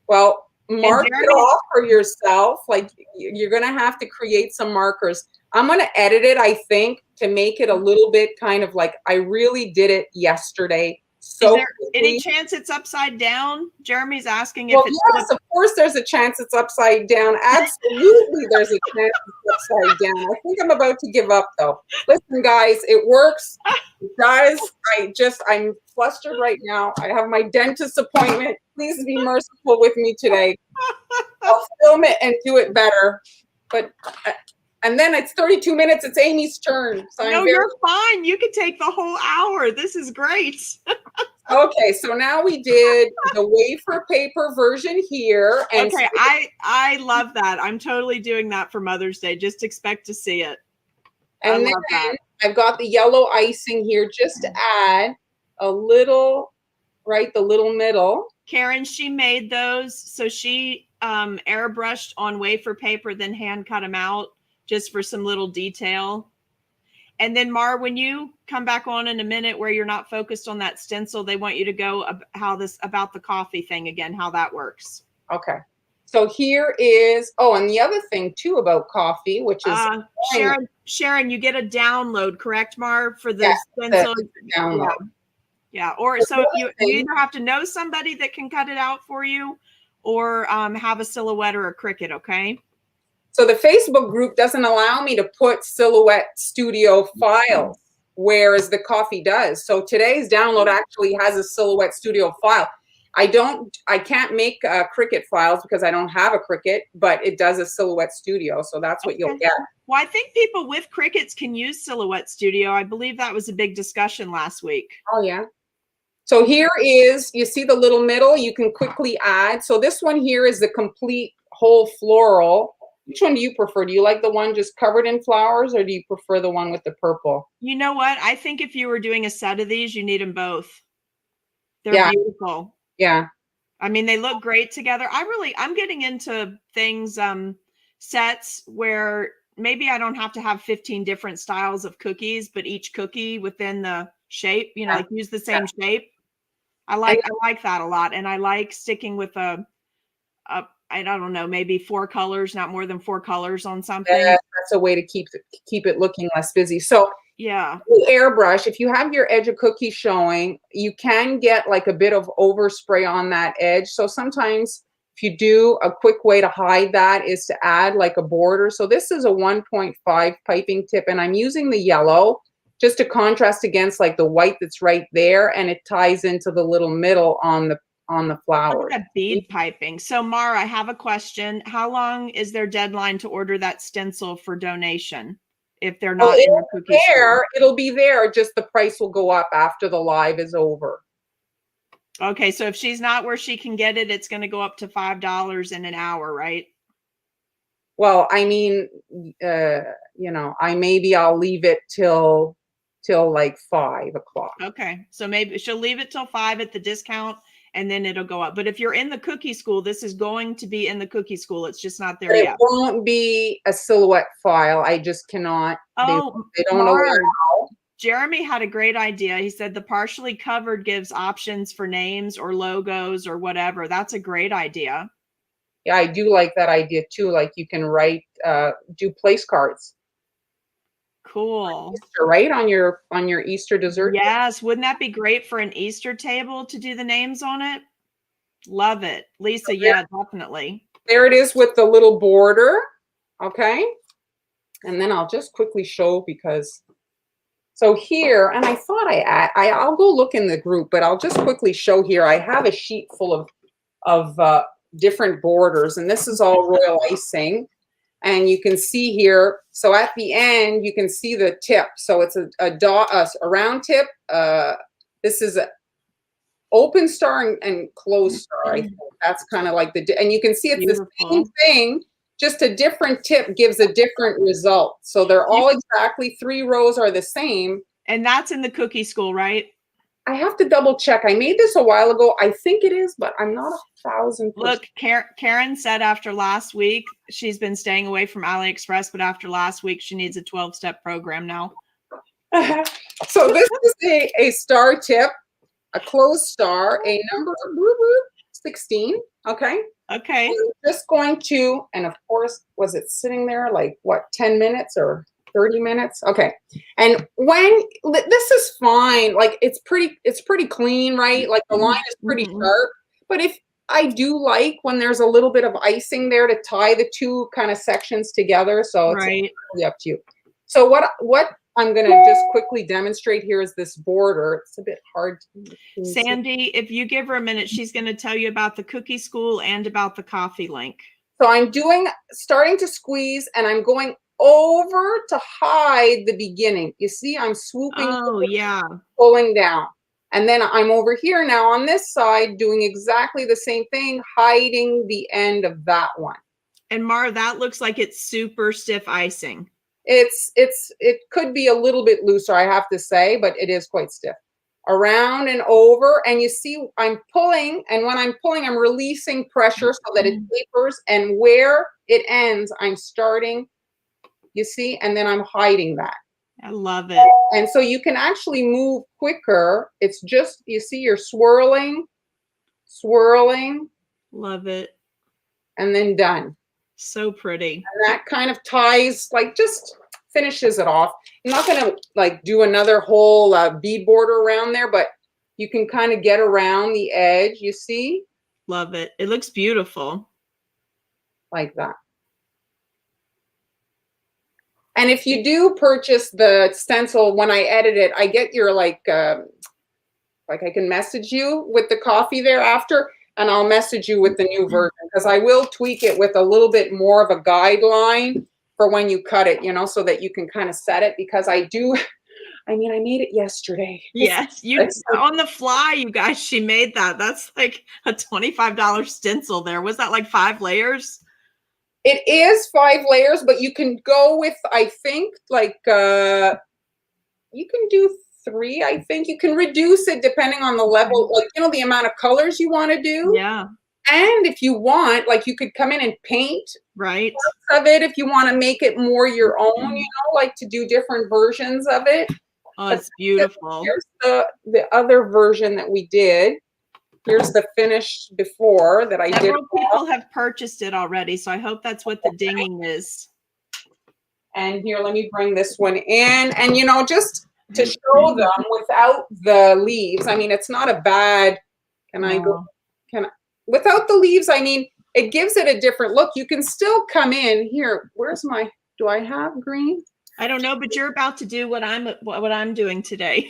Speaker 1: Well, mark it off for yourself. Like, you're going to have to create some markers. I'm going to edit it, I think, to make it a little bit kind of like, I really did it yesterday. So
Speaker 2: is there any chance it's upside down? Jeremy's asking if it's
Speaker 1: yes, of course there's a chance it's upside down. Absolutely there's a chance it's upside down. I think I'm about to give up though. Listen, guys, it works. It does. I'm flustered right now. I have my dentist appointment. Please be merciful with me today. I'll film it and do it better. But and then it's 32 minutes. It's Amy's turn. So
Speaker 2: no, you're fine. You can take the whole hour. This is great.
Speaker 1: Okay, so now we did the wafer paper version here. And
Speaker 2: okay, I love that. I'm totally doing that for Mother's Day. Just expect to see it.
Speaker 1: And then I've got the yellow icing here just to add a little, right, the little middle.
Speaker 2: Karen, she made those. So she airbrushed on wafer paper, then hand cut them out just for some little detail. And then Mar, when you come back on in a minute where you're not focused on that stencil, they want you to go about the coffee thing again, how that works.
Speaker 1: Okay. So here is, and the other thing too about coffee, which is
Speaker 2: Sharon, you get a download, correct, Mar, for the stencil?
Speaker 1: Download.
Speaker 2: Yeah. Or so you either have to know somebody that can cut it out for you, or have a silhouette or a Cricut. Okay.
Speaker 1: So the Facebook group doesn't allow me to put Silhouette Studio files, whereas the coffee does. So today's download actually has a Silhouette Studio file. I can't make Cricut files because I don't have a Cricut, but it does a Silhouette Studio. So that's what you'll get.
Speaker 2: Well, I think people with Cricuts can use Silhouette Studio. I believe that was a big discussion last week.
Speaker 1: Oh, yeah. So here is, you see the little middle, you can quickly add. So this one here is the complete whole floral. Which one do you prefer? Do you like the one just covered in flowers, or do you prefer the one with the purple?
Speaker 2: You know what? I think if you were doing a set of these, you need them both. They're beautiful.
Speaker 1: Yeah.
Speaker 2: I mean, they look great together. I'm getting into things, sets where maybe I don't have to have 15 different styles of cookies, but each cookie within the shape, like use the same shape. I like that a lot. And I like sticking with I don't know, maybe 4 colors, not more than 4 colors on something.
Speaker 1: Yeah, that's a way to keep it looking less busy. So
Speaker 2: yeah,
Speaker 1: airbrush, if you have your edge of cookie showing, you can get like a bit of overspray on that edge. So sometimes if you do, a quick way to hide that is to add like a border. So this is a 1.5 piping tip, and I'm using the yellow just to contrast against like the white that's right there, and it ties into the little middle on the flower.
Speaker 2: Bead piping. So Mara, I have a question. How long is their deadline to order that stencil for donation? If they're not in the cookie store?
Speaker 1: It'll be there. Just the price will go up after the live is over.
Speaker 2: Okay, so if she's not where she can get it, it's going to go up to $5 in an hour, right?
Speaker 1: Well, I mean, maybe I'll leave it till like 5 o'clock.
Speaker 2: Okay, so maybe she'll leave it till 5 at the discount, and then it'll go up. But if you're in the cookie school, this is going to be in the cookie school. It's just not there yet.
Speaker 1: It won't be a silhouette file. I just cannot.
Speaker 2: Oh,
Speaker 1: they don't allow.
Speaker 2: Jeremy had a great idea. He said the partially covered gives options for names or logos or whatever. That's a great idea.
Speaker 1: Yeah, I do like that idea too. Like you can write, do place cards,
Speaker 2: Cool.
Speaker 1: right? On your Easter dessert.
Speaker 2: Yes. Wouldn't that be great for an Easter table to do the names on it? Love it. Lisa, yeah, definitely.
Speaker 1: There it is with the little border. Okay. And then I'll just quickly show because, so here, and I thought I'll go look in the group, but I'll just quickly show here. I have a sheet full of different borders, and this is all royal icing. And you can see here, so at the end, you can see the tip. So it's a round tip. This is an open star and closed star. I think that's kind of like and you can see it's the same thing, just a different tip gives a different result. So they're all exactly 3 rows are the same.
Speaker 2: And that's in the cookie school, right?
Speaker 1: I have to double check. I made this a while ago. I think it is, but I'm not 1,000%.
Speaker 2: Look, Karen said after last week, she's been staying away from AliExpress, but after last week, she needs a 12-step program now.
Speaker 1: So this is a star tip, a closed star, a number 16. Okay.
Speaker 2: Okay.
Speaker 1: I'm just going to, and of course, was it sitting there like what, 10 minutes or 30 minutes? Okay. And when this is fine, like it's pretty clean, right? Like the line is pretty sharp. But if I do like when there's a little bit of icing there to tie the 2 kind of sections together. So it's really up to you. So what I'm going to just quickly demonstrate here is this border. It's a bit hard to
Speaker 2: Sandy, if you give her a minute, she's going to tell you about the cookie school and about the coffee link.
Speaker 1: So I'm starting to squeeze, and I'm going over to hide the beginning. You see, I'm swooping.
Speaker 2: Oh, yeah.
Speaker 1: Pulling down. And then I'm over here now on this side doing exactly the same thing, hiding the end of that one.
Speaker 2: And Mara, that looks like it's super stiff icing.
Speaker 1: It could be a little bit looser, I have to say, but it is quite stiff. Around and over, and you see I'm pulling, and when I'm pulling, I'm releasing pressure so that it tapers, and where it ends, I'm starting, you see, and then I'm hiding that.
Speaker 2: I love it.
Speaker 1: And so you can actually move quicker. It's just, you see, you're swirling.
Speaker 2: Love it.
Speaker 1: And then done.
Speaker 2: So pretty.
Speaker 1: And that kind of ties, like just finishes it off. I'm not going to like do another whole bead border around there, but you can kind of get around the edge, you see?
Speaker 2: Love it. It looks beautiful.
Speaker 1: Like that. And if you do purchase the stencil, when I edit it, I get your like I can message you with the coffee there after, and I'll message you with the new version, because I will tweak it with a little bit more of a guideline for when you cut it, you know, so that you can kind of set it, because I made it yesterday.
Speaker 2: Yes, on the fly, you guys, she made that. That's like a $25 stencil there. Was that like 5 layers?
Speaker 1: It is 5 layers, but you can go with, I think, like, you can do 3, I think. You can reduce it depending on the level, like, you know, the amount of colors you want to do.
Speaker 2: Yeah.
Speaker 1: And if you want, like, you could come in and paint
Speaker 2: right
Speaker 1: parts of it if you want to make it more your own, you know, like to do different versions of it.
Speaker 2: Oh, it's beautiful.
Speaker 1: Here's the other version that we did. Here's the finished before that I did.
Speaker 2: Several people have purchased it already, so I hope that's what the dinging is.
Speaker 1: And here, let me bring this one in. And, you know, just to show them without the leaves, I mean, it's not a bad, without the leaves, I mean, it gives it a different look. You can still come in here. Do I have green?
Speaker 2: I don't know, but you're about to do what I'm doing today.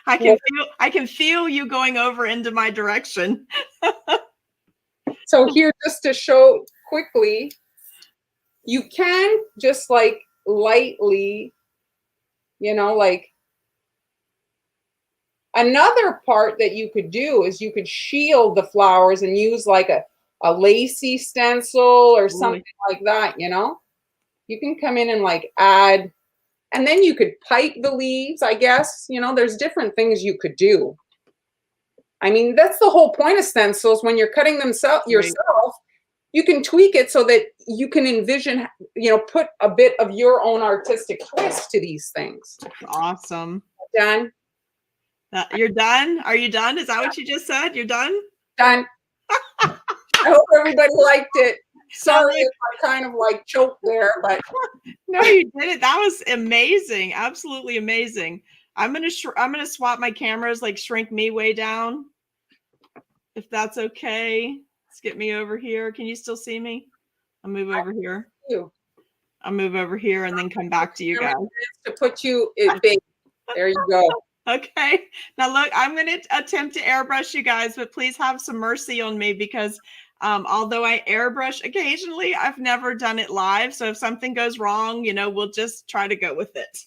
Speaker 2: I can feel you going over into my direction.
Speaker 1: So here, just to show quickly, you can just like lightly, you know, like another part that you could do is you could shield the flowers and use like a lacy stencil or something like that, you know. You can come in and like add. And then you could pipe the leaves, I guess. You know, there's different things you could do. I mean, that's the whole point of stencils. When you're cutting them yourself, you can tweak it so that you can envision, you know, put a bit of your own artistic twist to these things.
Speaker 2: Awesome.
Speaker 1: Done?
Speaker 2: You're done? Are you done? Is that what you just said? You're done?
Speaker 1: Done. I hope everybody liked it. Sorry if I kind of like choked there, but
Speaker 2: no, you did it. That was amazing. Absolutely amazing. I'm gonna swap my cameras, like shrink me way down, if that's okay. Let's get me over here. Can you still see me? I'll move over here. I'll move over here and then come back to you guys.
Speaker 1: To put you big. There you go.
Speaker 2: Okay. Now look, I'm going to attempt to airbrush you guys, but please have some mercy on me because although I airbrush occasionally, I've never done it live. So if something goes wrong, you know, we'll just try to go with it.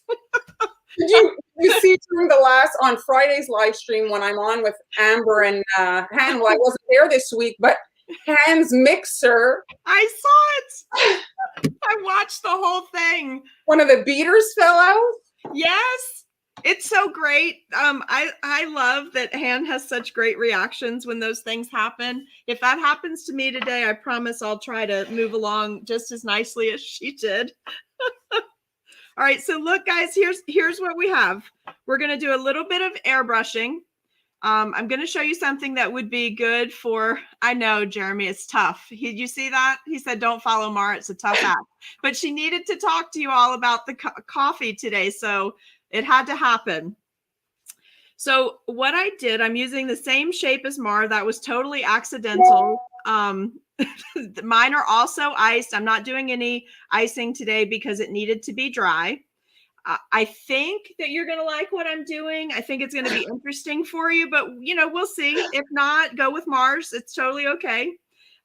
Speaker 1: Did you see during on Friday's live stream when I'm on with Amber and Han? Well, I wasn't there this week, but Han's mixer.
Speaker 2: I saw it. I watched the whole thing.
Speaker 1: One of the beaters fell out.
Speaker 2: Yes. It's so great. I love that Han has such great reactions when those things happen. If that happens to me today, I promise I'll try to move along just as nicely as she did. All right, so look, guys, here's what we have. We're going to do a little bit of airbrushing. I'm going to show you something that would be good for, I know, Jeremy, it's tough. You see that? He said, don't follow Mara. It's a tough act. But she needed to talk to you all about the coffee today, so it had to happen. So what I did, I'm using the same shape as Mara. That was totally accidental. Mine are also iced. I'm not doing any icing today because it needed to be dry. I think that you're going to like what I'm doing. I think it's going to be interesting for you, but you know, we'll see. If not, go with Mars. It's totally okay.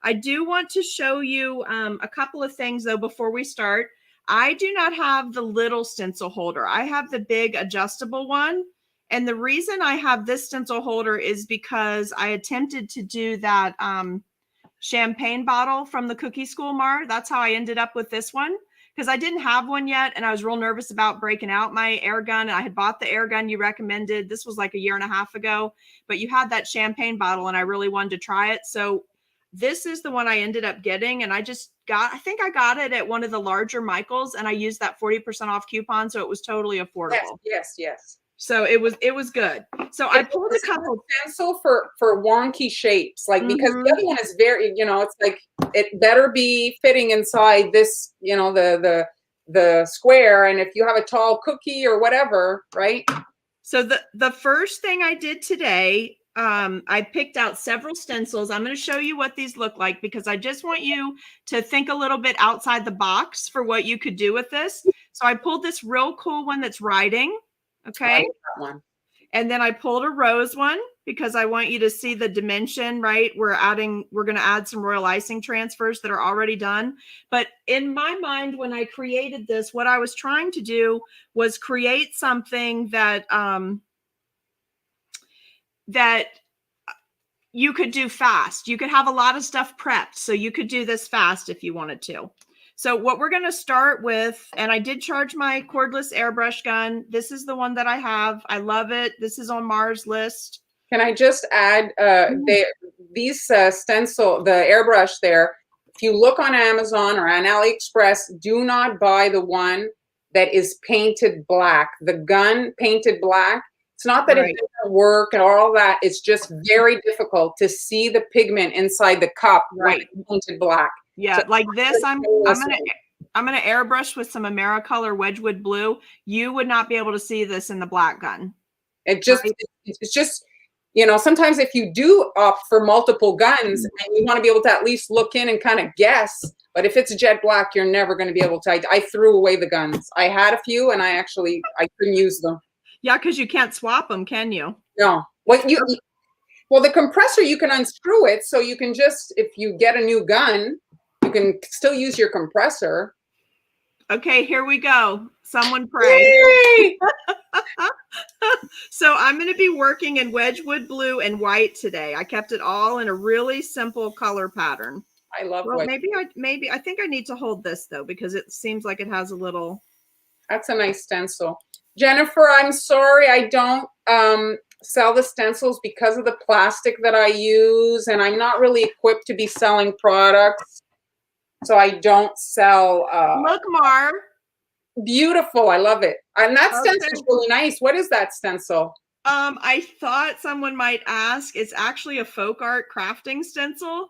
Speaker 2: I do want to show you a couple of things though before we start. I do not have the little stencil holder. I have the big adjustable one. And the reason I have this stencil holder is because I attempted to do that champagne bottle from the cookie school, Mar. That's how I ended up with this one. Because I didn't have one yet, and I was real nervous about breaking out my air gun. I had bought the air gun you recommended. This was like 1.5 years ago, but you had that champagne bottle, and I really wanted to try it. So this is the one I ended up getting, and I think I got it at one of the larger Michaels, and I used that 40% off coupon, so it was totally affordable.
Speaker 1: Yes.
Speaker 2: So it was good. So I pulled a couple
Speaker 1: stencil for wonky shapes, like because the other one is very, you know, it's like it better be fitting inside this, you know, the square. And if you have a tall cookie or whatever, right?
Speaker 2: So the first thing I did today, I picked out several stencils. I'm going to show you what these look like because I just want you to think a little bit outside the box for what you could do with this. So I pulled this real cool one that's writing. Okay.
Speaker 1: That one.
Speaker 2: And then I pulled a rose one because I want you to see the dimension, right? We're going to add some royal icing transfers that are already done. But in my mind, when I created this, what I was trying to do was create something that, that you could do fast. You could have a lot of stuff prepped. So you could do this fast if you wanted to. So what we're going to start with, and I did charge my cordless airbrush gun. This is the one that I have. I love it. This is on Mars list.
Speaker 1: Can I just add these stencil, the airbrush there, if you look on Amazon or on AliExpress, do not buy the one that is painted black. The gun painted black. It's not that it doesn't work and all that. It's just very difficult to see the pigment inside the cup when it's painted black.
Speaker 2: Yeah, so like this, I'm gonna airbrush with some Americolor Wedgwood blue. You would not be able to see this in the black gun.
Speaker 1: It's just, you know, sometimes if you do opt for multiple guns and you want to be able to at least look in and kind of guess, but if it's jet black, you're never going to be able to. I threw away the guns. I had a few and I couldn't use them.
Speaker 2: Yeah, because you can't swap them, can you?
Speaker 1: No. Well, the compressor, you can unscrew it, so you can just, if you get a new gun, you can still use your compressor.
Speaker 2: Okay, here we go. Someone pray. So I'm going to be working in Wedgwood blue and white today. I kept it all in a really simple color pattern.
Speaker 1: I love
Speaker 2: it. Maybe I think I need to hold this though because it seems like it has a little.
Speaker 1: That's a nice stencil. Jennifer, I'm sorry I don't sell the stencils because of the plastic that I use, and I'm not really equipped to be selling products. So I don't sell.
Speaker 2: Look, Mar.
Speaker 1: Beautiful. I love it. And that stencil is really nice. What is that stencil?
Speaker 2: I thought someone might ask. It's actually a folk art crafting stencil.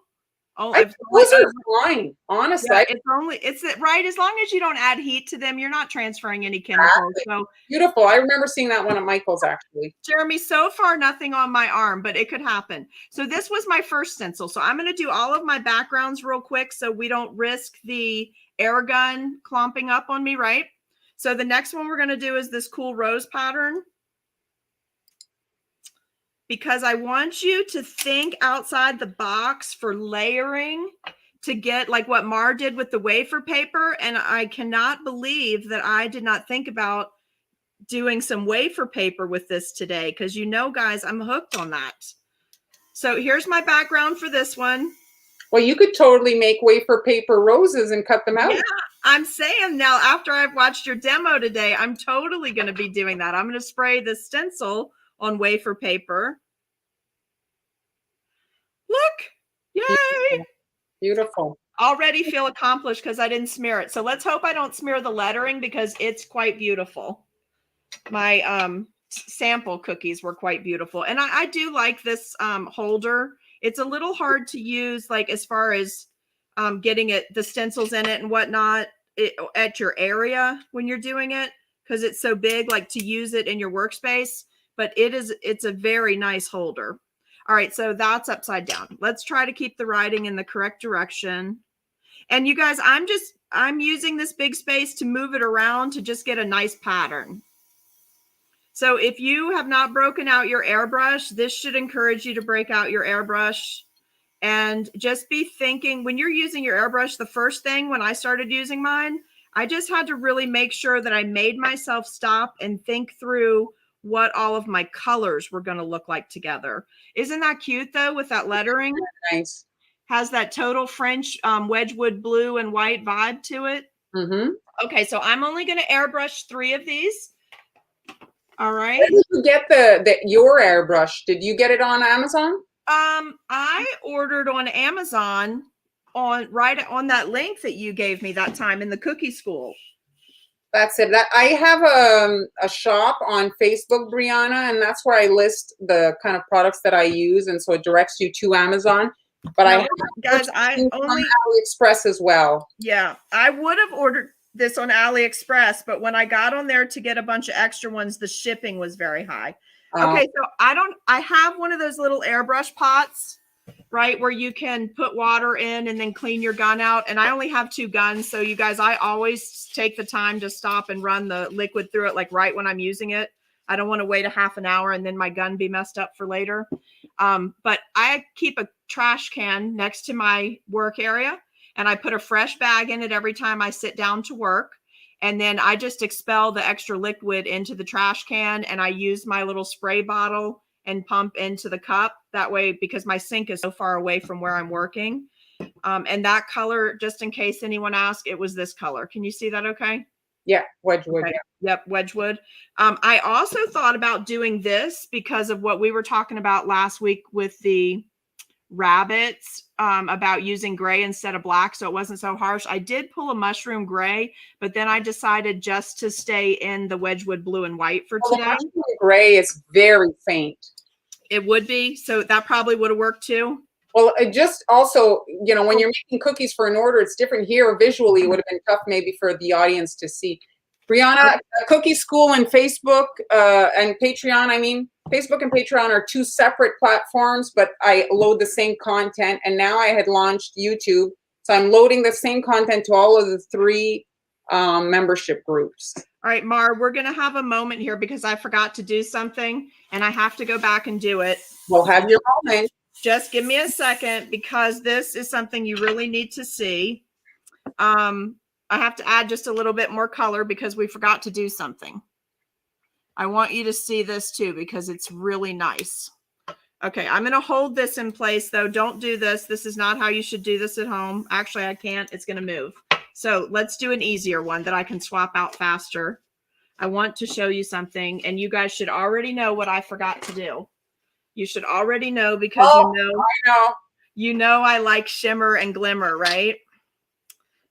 Speaker 2: Oh,
Speaker 1: Those are fine, honestly.
Speaker 2: yeah, it's right as long as you don't add heat to them, you're not transferring any chemicals.
Speaker 1: Exactly.
Speaker 2: So
Speaker 1: Beautiful. I remember seeing that one at Michael's actually.
Speaker 2: Jeremy, so far nothing on my arm, but it could happen. So this was my first stencil. So I'm going to do all of my backgrounds real quick so we don't risk the air gun clomping up on me, right? So the next one we're going to do is this cool rose pattern, because I want you to think outside the box for layering to get like what Mar did with the wafer paper. And I cannot believe that I did not think about doing some wafer paper with this today, because you know, guys, I'm hooked on that. So here's my background for this one.
Speaker 1: Well, you could totally make wafer paper roses and cut them out.
Speaker 2: Yeah, I'm saying now, after I've watched your demo today, I'm totally going to be doing that. I'm going to spray the stencil on wafer paper. Look, yay!
Speaker 1: Beautiful. Beautiful.
Speaker 2: Already feel accomplished because I didn't smear it. So let's hope I don't smear the lettering, because it's quite beautiful. My sample cookies were quite beautiful. And I do like this holder. It's a little hard to use, like as far as getting the stencils in it and whatnot at your area when you're doing it, because it's so big, like to use it in your workspace. But it's a very nice holder. All right, so that's upside down. Let's try to keep the writing in the correct direction. And you guys, I'm using this big space to move it around to just get a nice pattern. So if you have not broken out your airbrush, this should encourage you to break out your airbrush. And just be thinking, when you're using your airbrush, the first thing when I started using mine, I just had to really make sure that I made myself stop and think through what all of my colors were going to look like together. Isn't that cute though, with that lettering?
Speaker 1: Nice.
Speaker 2: Has that total French Wedgwood blue and white vibe to it.
Speaker 1: Mm-hmm.
Speaker 2: Okay, so I'm only going to airbrush 3 of these. All right.
Speaker 1: Where did you get your airbrush? Did you get it on Amazon?
Speaker 2: I ordered on Amazon right on that link that you gave me that time in the cookie school.
Speaker 1: That's it. I have a shop on Facebook, Brianna, and that's where I list the kind of products that I use, and so it directs you to Amazon. But
Speaker 2: no, guys, I only
Speaker 1: on AliExpress as well.
Speaker 2: Yeah, I would have ordered this on AliExpress, but when I got on there to get a bunch of extra ones, the shipping was very high. Okay, so I have one of those little airbrush pots, right, where you can put water in and then clean your gun out. And I only have 2 guns. So you guys, I always take the time to stop and run the liquid through it, like right when I'm using it. I don't want to wait a half an hour and then my gun be messed up for later. But I keep a trash can next to my work area, and I put a fresh bag in it every time I sit down to work. And then I just expel the extra liquid into the trash can, and I use my little spray bottle and pump into the cup. That way, because my sink is so far away from where I'm working. And that color, just in case anyone asks, it was this color. Can you see that okay?
Speaker 1: Yeah, Wedgwood.
Speaker 2: Okay. Yep, Wedgwood. I also thought about doing this because of what we were talking about last week with the rabbits, about using gray instead of black, so it wasn't so harsh. I did pull a mushroom gray, but then I decided just to stay in the Wedgwood blue and white for today.
Speaker 1: The mushroom gray is very faint.
Speaker 2: It would be, so that probably would have worked too.
Speaker 1: Well, it just also, you know, when you're making cookies for an order, it's different here. Visually, it would have been tough maybe for the audience to see. Brianna, Cookie School and Facebook and Patreon, I mean, Facebook and Patreon are 2 separate platforms, but I load the same content. And now I had launched YouTube. So I'm loading the same content to all of the 3 membership groups.
Speaker 2: All right, Mar, we're going to have a moment here because I forgot to do something and I have to go back and do it.
Speaker 1: We'll have your moment.
Speaker 2: Just give me a second, because this is something you really need to see. I have to add just a little bit more color because we forgot to do something. I want you to see this too, because it's really nice. Okay, I'm going to hold this in place though. Don't do this. This is not how you should do this at home. Actually, I can't. It's going to move. So let's do an easier one that I can swap out faster. I want to show you something, and you guys should already know what I forgot to do. You should already know, because you know I like shimmer and glimmer, right?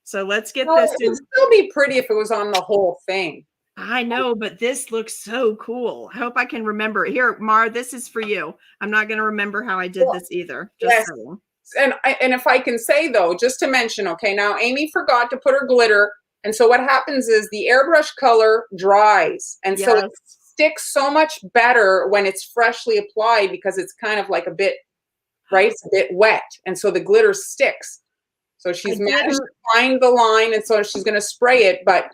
Speaker 2: So let's get this.
Speaker 1: It would still be pretty if it was on the whole thing.
Speaker 2: I know, but this looks so cool. I hope I can remember. Here, Mar, this is for you. I'm not going to remember how I did this either. Just saying.
Speaker 1: and if I can say though, just to mention, okay, now Amy forgot to put her glitter, and so what happens is the airbrush color dries, and so it sticks so much better when it's freshly applied because it's kind of like a bit, right? It's a bit wet, and so the glitter sticks. So she's managed to find the line, and so she's going to spray it, but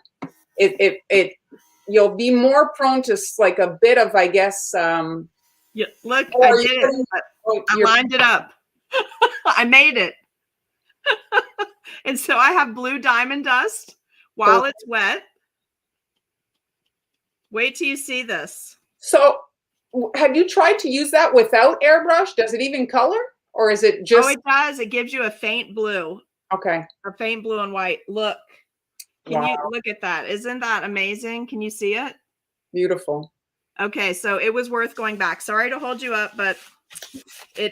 Speaker 1: you'll be more prone to like a bit of, I guess.
Speaker 2: Yeah, look, I did it. I lined it up. I made it. And so I have blue diamond dust while it's wet. Wait till you see this.
Speaker 1: So have you tried to use that without airbrush? Does it even color, or is it just?
Speaker 2: Oh, it does. It gives you a faint blue.
Speaker 1: Okay.
Speaker 2: A faint blue and white. Look. Can you look at that? Isn't that amazing? Can you see it?
Speaker 1: Beautiful.
Speaker 2: Okay, so it was worth going back. Sorry to hold you up, but you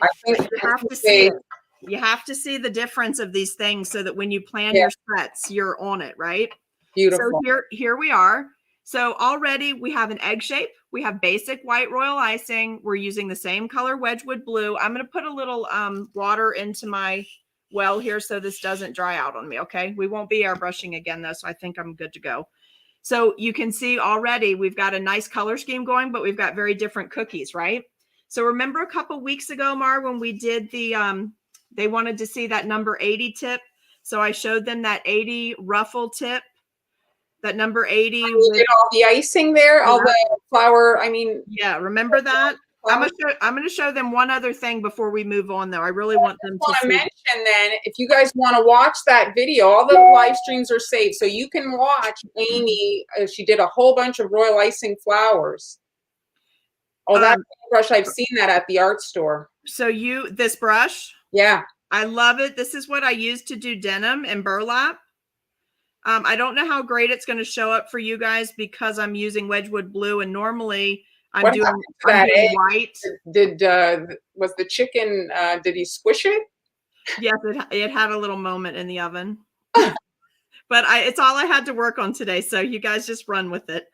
Speaker 2: have to see it. You have to see the difference of these things so that when you plan your sets, you're on it, right?
Speaker 1: Beautiful.
Speaker 2: So here we are. So already we have an egg shape. We have basic white royal icing. We're using the same color Wedgwood blue. I'm going to put a little water into my well here so this doesn't dry out on me, okay? We won't be airbrushing again though, so I think I'm good to go. So you can see already we've got a nice color scheme going, but we've got very different cookies, right? So remember a couple weeks ago, Mar, when we did the, they wanted to see that number 80 tip. So I showed them that 80 ruffle tip, that number 80.
Speaker 1: You did all the icing there, all the flower, I mean.
Speaker 2: Yeah, remember that? I'm going to show them one other thing before we move on, though. I really want them to see.
Speaker 1: Mention then, if you guys want to watch that video, all the live streams are saved, so you can watch Amy. She did a whole bunch of royal icing flowers. Oh, that brush, I've seen that at the art store.
Speaker 2: So this brush?
Speaker 1: Yeah.
Speaker 2: I love it. This is what I use to do denim and burlap. I don't know how great it's going to show up for you guys because I'm using Wedgwood blue, and normally I'm doing white.
Speaker 1: Was the chicken, did he squish it?
Speaker 2: Yes, it had a little moment in the oven. But it's all I had to work on today, so you guys just run with it.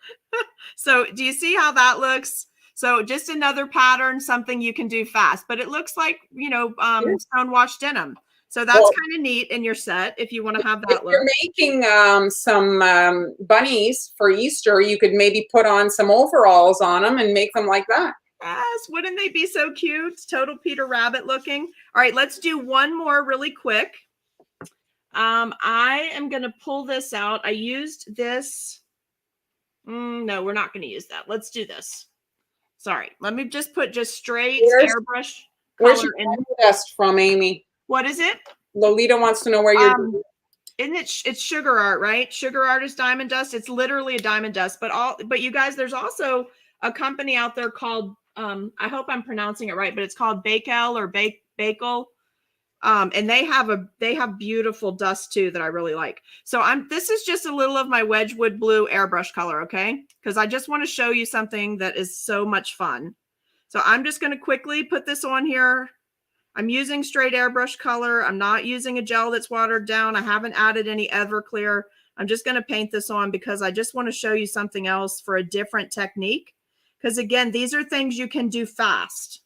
Speaker 2: So do you see how that looks? So just another pattern, something you can do fast, but it looks like, stone wash denim. So that's kind of neat in your set if you want to have that look.
Speaker 1: If you're making some bunnies for Easter, you could maybe put on some overalls on them and make them like that.
Speaker 2: Yes, wouldn't they be so cute? Total Peter Rabbit looking. All right, let's do one more really quick. I am going to pull this out. I used this. No, we're not going to use that. Let's do this. Sorry. Let me just put straight airbrush color in.
Speaker 1: Where's your dust from, Amy?
Speaker 2: What is it?
Speaker 1: Lolita wants to know where you're.
Speaker 2: Isn't it? It's Sugar Art, right? Sugar Art is diamond dust. It's literally a diamond dust. But you guys, there's also a company out there called. I hope I'm pronouncing it right, but it's called Bakel or Bakel. And they have beautiful dust too that I really like. So this is just a little of my Wedgwood blue airbrush color, okay? Because I just want to show you something that is so much fun. So I'm just going to quickly put this on here. I'm using straight airbrush color. I'm not using a gel that's watered down. I haven't added any Everclear. I'm just going to paint this on because I just want to show you something else for a different technique. Because again, these are things you can do fast.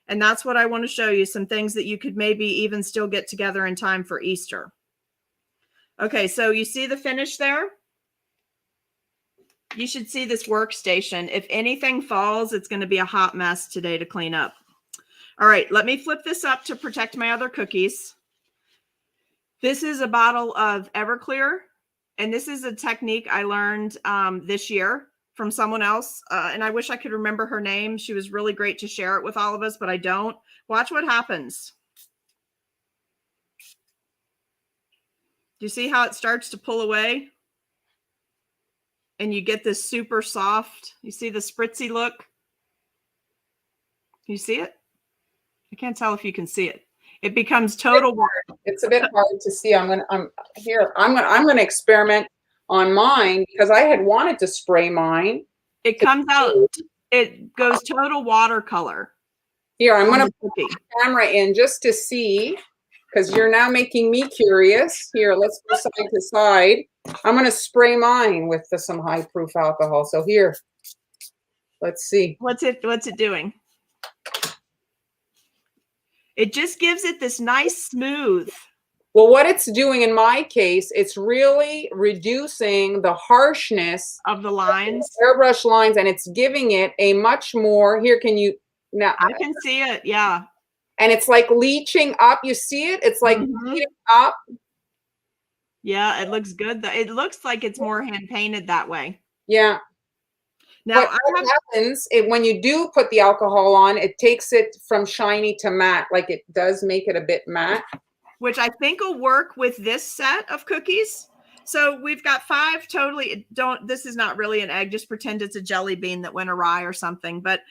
Speaker 2: And that's what I want to show you, some things that you could maybe even still get together in time for Easter. Okay, so you see the finish there? You should see this workstation. If anything falls, it's going to be a hot mess today to clean up. All right, let me flip this up to protect my other cookies. This is a bottle of Everclear, and this is a technique I learned this year from someone else, and I wish I could remember her name. She was really great to share it with all of us, but I don't. Watch what happens. Do you see how it starts to pull away? And you get this super soft, you see the spritzy look? Can you see it? I can't tell if you can see it. It becomes total.
Speaker 1: It's a bit hard to see. I'm gonna experiment on mine because I had wanted to spray mine.
Speaker 2: It comes out. It goes total watercolor.
Speaker 1: Here, I'm gonna put the camera in just to see because you're now making me curious. Here, let's go side to side. I'm gonna spray mine with some high proof alcohol. So here, let's see.
Speaker 2: What's it doing? It just gives it this nice smooth.
Speaker 1: Well, what it's doing in my case, it's really reducing the harshness
Speaker 2: Of the lines.
Speaker 1: Airbrush lines, and it's giving it a much more, here, can you, now,
Speaker 2: I can see it, yeah.
Speaker 1: and it's like leaching up. You see it? It's like leaching up.
Speaker 2: Yeah, it looks good. It looks like it's more hand painted that way.
Speaker 1: Yeah.
Speaker 2: Now,
Speaker 1: but what happens when you do put the alcohol on, it takes it from shiny to matte. Like it does make it a bit matte.
Speaker 2: Which I think will work with this set of cookies. So we've got 5 totally, this is not really an egg, just pretend it's a jelly bean that went awry or something. But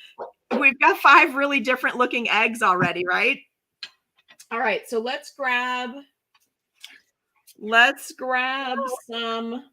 Speaker 2: we've got 5 really different looking eggs already, right? All right, so let's grab some.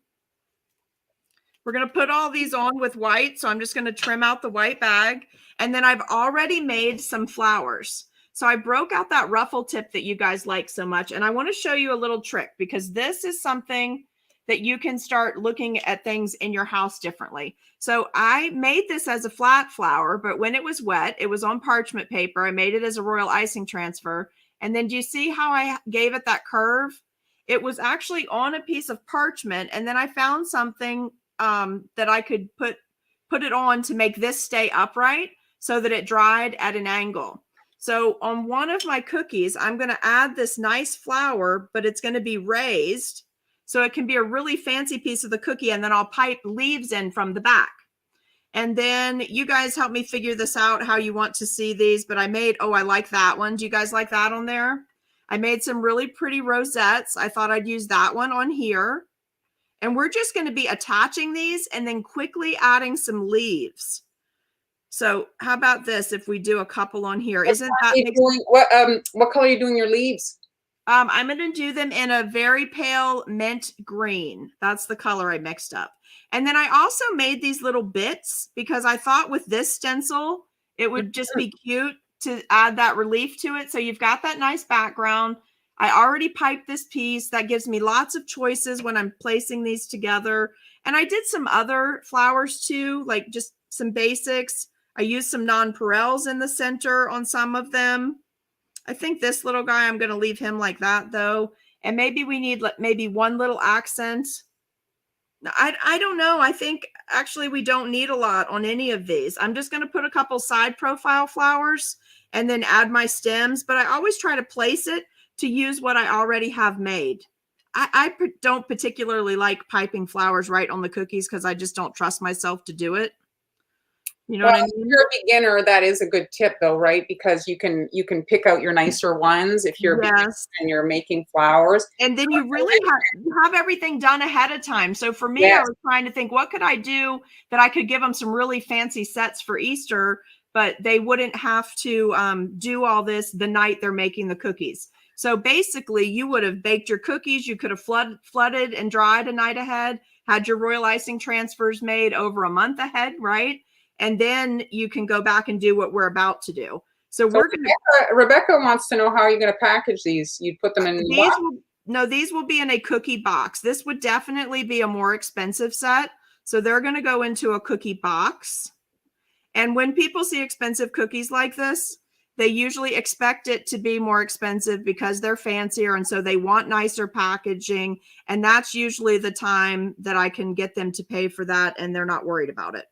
Speaker 2: We're going to put all these on with white. So I'm just going to trim out the white bag. And then I've already made some flowers. So I broke out that ruffle tip that you guys like so much. And I want to show you a little trick because this is something that you can start looking at things in your house differently. So I made this as a flat flower, but when it was wet, it was on parchment paper. I made it as a royal icing transfer. And then do you see how I gave it that curve? It was actually on a piece of parchment. And then I found something that I could put it on to make this stay upright so that it dried at an angle. So on one of my cookies, I'm going to add this nice flower, but it's going to be raised. So it can be a really fancy piece of the cookie. And then I'll pipe leaves in from the back. And then you guys help me figure this out, how you want to see these. But I made, I like that one. Do you guys like that on there? I made some really pretty rosettes. I thought I'd use that one on here. And we're just going to be attaching these and then quickly adding some leaves. So how about this if we do a couple on here? Isn't that
Speaker 1: what color are you doing your leaves?
Speaker 2: I'm going to do them in a very pale mint green. That's the color I mixed up. And then I also made these little bits because I thought with this stencil, it would just be cute to add that relief to it. So you've got that nice background. I already piped this piece. That gives me lots of choices when I'm placing these together. And I did some other flowers too, like just some basics. I used some nonpareils in the center on some of them. I think this little guy, I'm going to leave him like that though. And maybe we need maybe one little accent. I don't know. I think actually we don't need a lot on any of these. I'm just going to put a couple side profile flowers and then add my stems. But I always try to place it to use what I already have made. I don't particularly like piping flowers right on the cookies because I just don't trust myself to do it. You know what I mean?
Speaker 1: If you're a beginner, that is a good tip though, right? Because you can pick out your nicer ones if you're and you're making flowers.
Speaker 2: And then you really have everything done ahead of time. So for me, I was trying to think, what could I do that I could give them some really fancy sets for Easter, but they wouldn't have to do all this the night they're making the cookies. So basically, you would have baked your cookies. You could have flooded and dried a night ahead, had your royal icing transfers made over a month ahead, right? And then you can go back and do what we're about to do. So we're going to.
Speaker 1: Rebecca wants to know how you're going to package these. You put them in.
Speaker 2: These will be in a cookie box. This would definitely be a more expensive set. So they're going to go into a cookie box. And when people see expensive cookies like this, they usually expect it to be more expensive because they're fancier. And so they want nicer packaging. And that's usually the time that I can get them to pay for that. And they're not worried about it.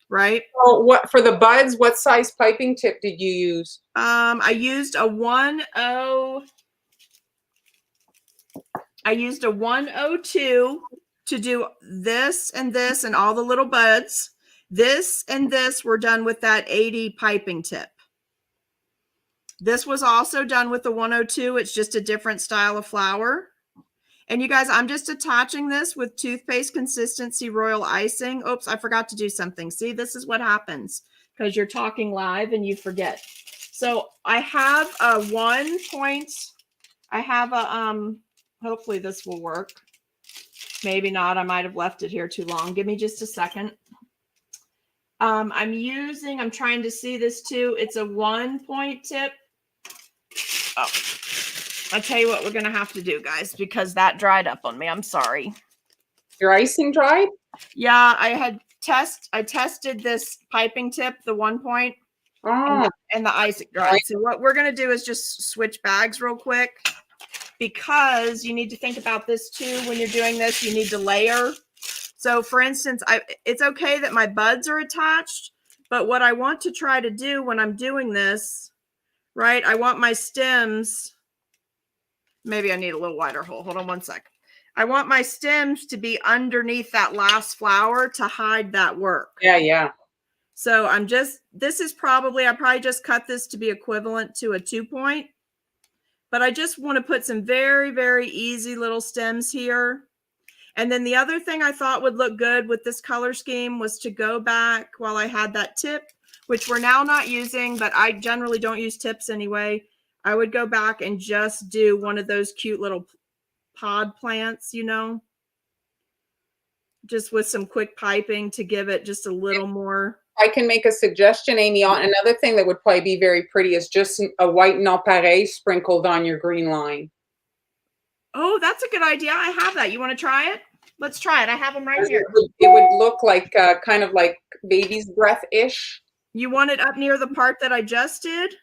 Speaker 2: Right.
Speaker 1: So what for the buds? What size piping tip did you use?
Speaker 2: I used a 102 to do this and all the little buds. This and this were done with that 80 piping tip. This was also done with the 102. It's just a different style of flower. And you guys, I'm just attaching this with toothpaste consistency royal icing. Oops, I forgot to do something. See, this is what happens because you're talking live and you forget. So I have a hopefully this will work. Maybe not. I might have left it here too long. Give me just a second. I'm trying to see this too. It's a 1-point tip. Oh. I'll tell you what we're going to have to do, guys, because that dried up on me. I'm sorry.
Speaker 1: Your icing dried?
Speaker 2: Yeah, I tested this piping tip, the 1-point.
Speaker 1: Oh,
Speaker 2: and the icing dried. So what we're going to do is just switch bags real quick, because you need to think about this too. When you're doing this, you need to layer. So for instance, it's okay that my buds are attached, but what I want to try to do when I'm doing this, right, I want my stems, maybe I need a little wider hole. Hold on one sec. I want my stems to be underneath that last flower to hide that work.
Speaker 1: yeah, yeah.
Speaker 2: So this is probably, I probably just cut this to be equivalent to a 2-point, but I just want to put some very, very easy little stems here. And then the other thing I thought would look good with this color scheme was to go back while I had that tip, which we're now not using, but I generally don't use tips anyway. I would go back and just do one of those cute little pod plants, you know, just with some quick piping to give it just a little more.
Speaker 1: I can make a suggestion, Amy. On another thing that would probably be very pretty is just a white nonpareil sprinkled on your green line.
Speaker 2: Oh, that's a good idea. I have that. You want to try it? Let's try it. I have them right here.
Speaker 1: It would look like kind of like baby's breath-ish.
Speaker 2: You want it up near the part that I just did?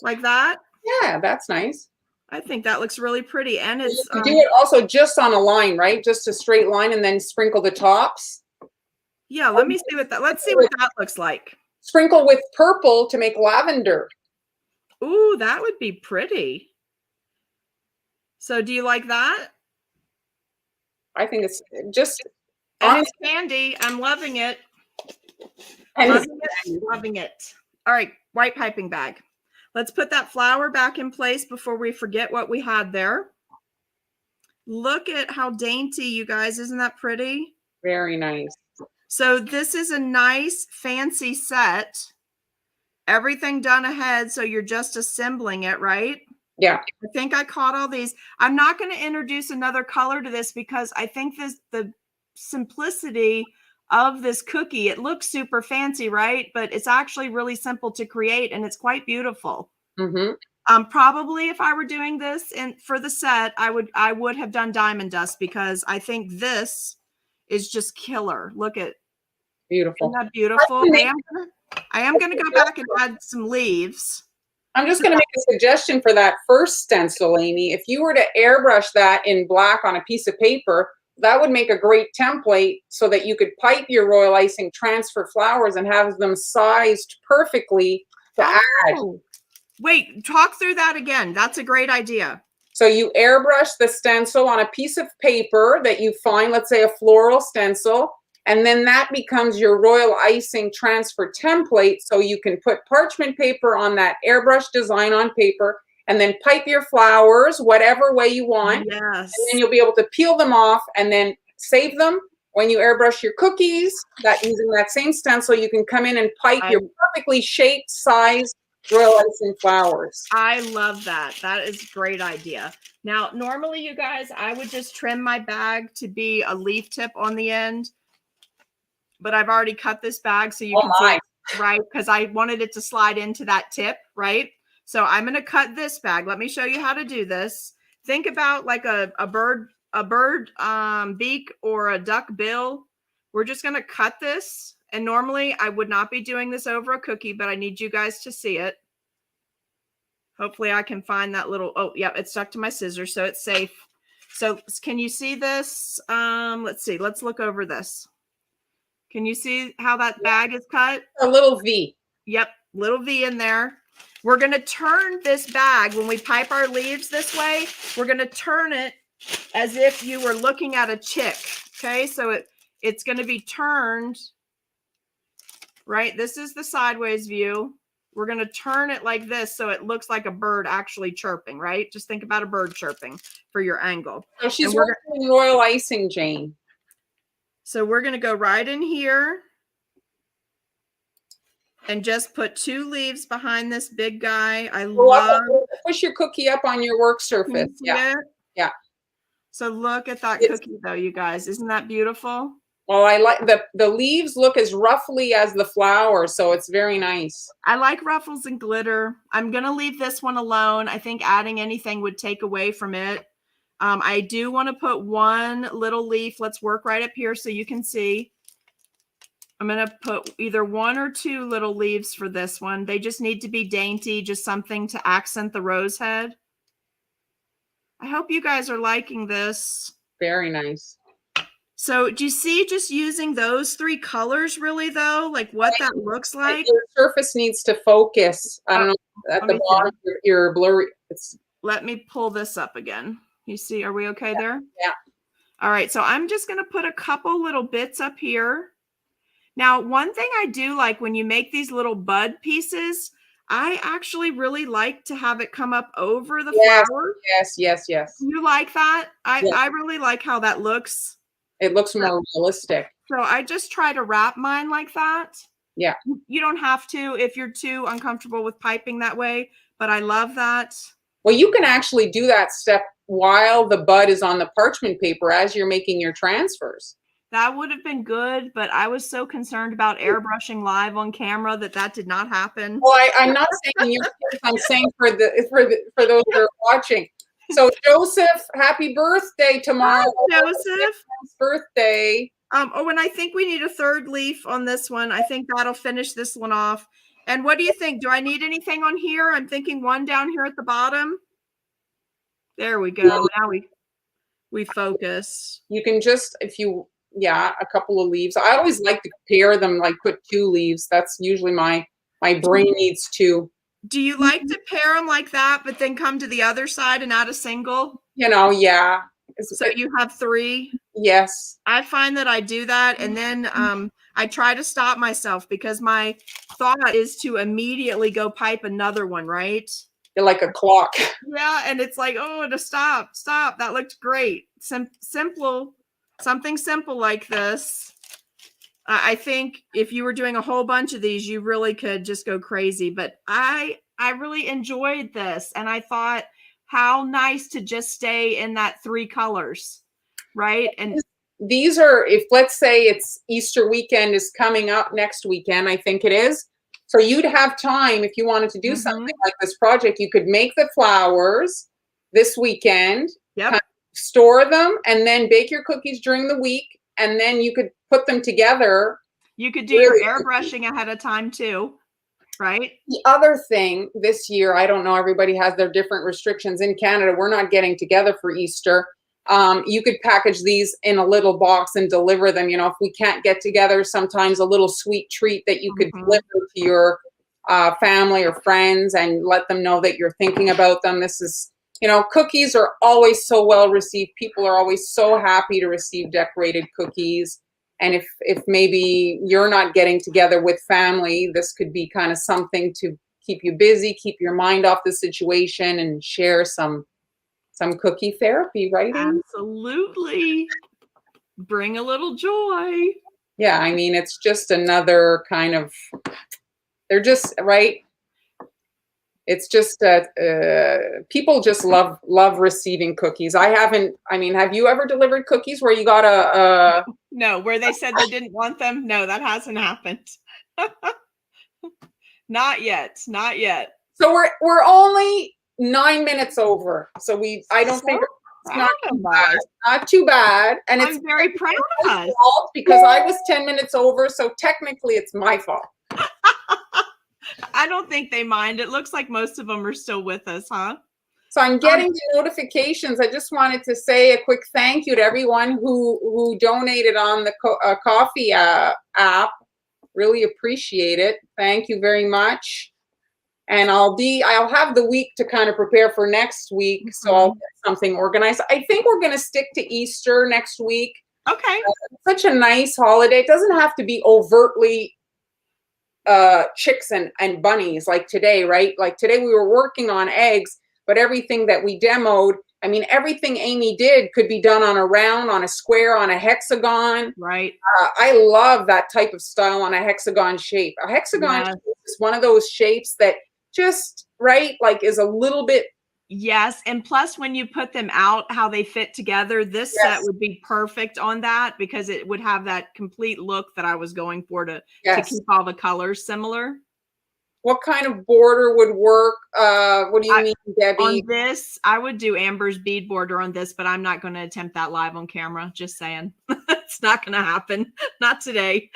Speaker 2: Like that?
Speaker 1: Yeah, that's nice.
Speaker 2: I think that looks really pretty. And it's
Speaker 1: you do it also just on a line, right? Just a straight line and then sprinkle the tops.
Speaker 2: Yeah, let me see what that, let's see what that looks like.
Speaker 1: Sprinkle with purple to make lavender.
Speaker 2: Ooh, that would be pretty. So do you like that?
Speaker 1: I think it's just.
Speaker 2: And it's candy. I'm loving it. Loving it. All right, white piping bag. Let's put that flower back in place before we forget what we had there. Look at how dainty, you guys. Isn't that pretty?
Speaker 1: Very nice.
Speaker 2: So this is a nice fancy set. Everything done ahead, so you're just assembling it, right?
Speaker 1: Yeah.
Speaker 2: I think I caught all these. I'm not going to introduce another color to this because I think the simplicity of this cookie, it looks super fancy, right? But it's actually really simple to create, and it's quite beautiful.
Speaker 1: Mm-hmm.
Speaker 2: Probably if I were doing this and for the set, I would have done diamond dust, because I think this is just killer. Look at,
Speaker 1: beautiful.
Speaker 2: isn't that beautiful? I am gonna go back and add some leaves.
Speaker 1: I'm just going to make a suggestion for that first stencil, Amy. If you were to airbrush that in black on a piece of paper, that would make a great template so that you could pipe your royal icing transfer flowers and have them sized perfectly to add.
Speaker 2: Wait, talk through that again. That's a great idea.
Speaker 1: So you airbrush the stencil on a piece of paper that you find, let's say a floral stencil, and then that becomes your royal icing transfer template. So you can put parchment paper on that airbrush design on paper and then pipe your flowers whatever way you want.
Speaker 2: Yes.
Speaker 1: And then you'll be able to peel them off and then save them. When you airbrush your cookies, that using that same stencil, you can come in and pipe your perfectly shaped, sized royal icing flowers.
Speaker 2: I love that. That is a great idea. Now, normally, you guys, I would just trim my bag to be a leaf tip on the end. But I've already cut this bag so you can see it, right? Because I wanted it to slide into that tip, right? So I'm going to cut this bag. Let me show you how to do this. Think about like a bird beak or a duck bill. We're just going to cut this. And normally I would not be doing this over a cookie, but I need you guys to see it. Hopefully I can find that little, oh, yeah, it's stuck to my scissors, so it's safe. So can you see this? Let's see. Let's look over this. Can you see how that bag is cut?
Speaker 1: A little V.
Speaker 2: Yep, little V in there. We're going to turn this bag, when we pipe our leaves this way, we're going to turn it as if you were looking at a chick, okay? So it's going to be turned, right? This is the sideways view. We're going to turn it like this so it looks like a bird actually chirping, right? Just think about a bird chirping for your angle.
Speaker 1: So she's working royal icing, Jane.
Speaker 2: So we're going to go right in here and just put 2 leaves behind this big guy. I love.
Speaker 1: Push your cookie up on your work surface. Yeah. Yeah.
Speaker 2: So look at that cookie though, you guys. Isn't that beautiful?
Speaker 1: Well, I like the leaves look as ruffly as the flowers, so it's very nice.
Speaker 2: I like ruffles and glitter. I'm going to leave this one alone. I think adding anything would take away from it. I do want to put one little leaf. Let's work right up here so you can see. I'm going to put either 1 or 2 little leaves for this one. They just need to be dainty, just something to accent the rose head. I hope you guys are liking this.
Speaker 1: Very nice.
Speaker 2: So do you see just using those 3 colors really though? Like what that looks like?
Speaker 1: Your surface needs to focus. I don't know, at the bottom, you're blurry.
Speaker 2: Let me pull this up again. You see, are we okay there?
Speaker 1: Yeah.
Speaker 2: All right, so I'm just going to put a couple little bits up here. Now, one thing I do like when you make these little bud pieces, I actually really like to have it come up over the flower.
Speaker 1: Yes.
Speaker 2: You like that? I really like how that looks.
Speaker 1: It looks more realistic.
Speaker 2: So I just try to wrap mine like that.
Speaker 1: Yeah.
Speaker 2: You don't have to if you're too uncomfortable with piping that way, but I love that.
Speaker 1: Well, you can actually do that step while the bud is on the parchment paper as you're making your transfers.
Speaker 2: That would have been good, but I was so concerned about airbrushing live on camera that did not happen.
Speaker 1: Well, I'm not saying your kids, I'm saying for those that are watching. So Joseph, happy birthday tomorrow.
Speaker 2: Hi, Joseph.
Speaker 1: Birthday.
Speaker 2: Oh, and I think we need a 3rd leaf on this one. I think that'll finish this one off. And what do you think? Do I need anything on here? I'm thinking one down here at the bottom. There we go. Now we focus.
Speaker 1: You can just, a couple of leaves. I always like to pair them, like put 2 leaves. That's usually my brain needs 2.
Speaker 2: Do you like to pair them like that, but then come to the other side and add a single?
Speaker 1: Yeah.
Speaker 2: So you have 3?
Speaker 1: Yes.
Speaker 2: I find that I do that. And then I try to stop myself because my thought is to immediately go pipe another one, right?
Speaker 1: You're like a clock.
Speaker 2: Yeah. And it's like, oh, to stop. That looked great. Something simple like this. I think if you were doing a whole bunch of these, you really could just go crazy. But I really enjoyed this. And I thought how nice to just stay in that 3 colors, right? And
Speaker 1: these are, if let's say it's Easter weekend is coming up next weekend, I think it is. So you'd have time if you wanted to do something like this project. You could make the flowers this weekend, store them, and then bake your cookies during the week. And then you could put them together.
Speaker 2: You could do your airbrushing ahead of time too, right?
Speaker 1: The other thing this year, I don't know, everybody has their different restrictions. In Canada, we're not getting together for Easter. You could package these in a little box and deliver them. If we can't get together, sometimes a little sweet treat that you could deliver to your family or friends and let them know that you're thinking about them. This is, cookies are always so well received. People are always so happy to receive decorated cookies. And if maybe you're not getting together with family, this could be kind of something to keep you busy, keep your mind off the situation, and share some cookie therapy, right?
Speaker 2: Absolutely. Bring a little joy.
Speaker 1: Yeah, I mean, it's just another kind of, they're just, right? It's just that people just love receiving cookies. Have you ever delivered cookies where you got a
Speaker 2: No, where they said they didn't want them? No, that hasn't happened. Not yet.
Speaker 1: So we're only 9 minutes over. So I don't think it's not too bad. And
Speaker 2: I'm very proud of us
Speaker 1: because I was 10 minutes over. So technically it's my fault.
Speaker 2: I don't think they mind. It looks like most of them are still with us, huh?
Speaker 1: So I'm getting the notifications. I just wanted to say a quick thank you to everyone who donated on the coffee app. Really appreciate it. Thank you very much. And I'll have the week to kind of prepare for next week. So I'll get something organized. I think we're going to stick to Easter next week.
Speaker 2: Okay.
Speaker 1: Such a nice holiday. It doesn't have to be overtly chicks and bunnies like today, right? Like today we were working on eggs, but everything that we demoed, I mean, everything Amy did could be done on a round, on a square, on a hexagon.
Speaker 2: Right.
Speaker 1: I love that type of style on a hexagon shape. A hexagon shape is one of those shapes that just, right, like is a little bit.
Speaker 2: Yes. And plus when you put them out, how they fit together, this set would be perfect on that because it would have that complete look that I was going for to keep all the colors similar.
Speaker 1: What kind of border would work? What do you mean, Debbie?
Speaker 2: On this, I would do Amber's bead border on this, but I'm not going to attempt that live on camera. Just saying. It's not going to happen. Not today.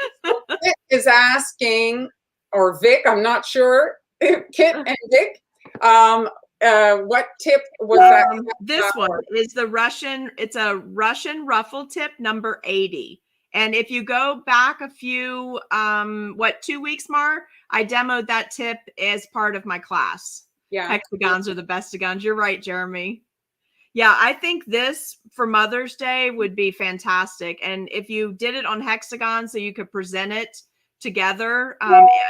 Speaker 1: Kit is asking, or Vic, I'm not sure, Kit and Vic, what tip was that?
Speaker 2: This one is the Russian, it's a Russian Ruffle Tip number 80. And if you go back a few, 2 weeks, Mar, I demoed that tip as part of my class.
Speaker 1: Yeah.
Speaker 2: Hexagons are the bestagons. You're right, Jeremy. Yeah, I think this for Mother's Day would be fantastic. And if you did it on hexagons so you could present it together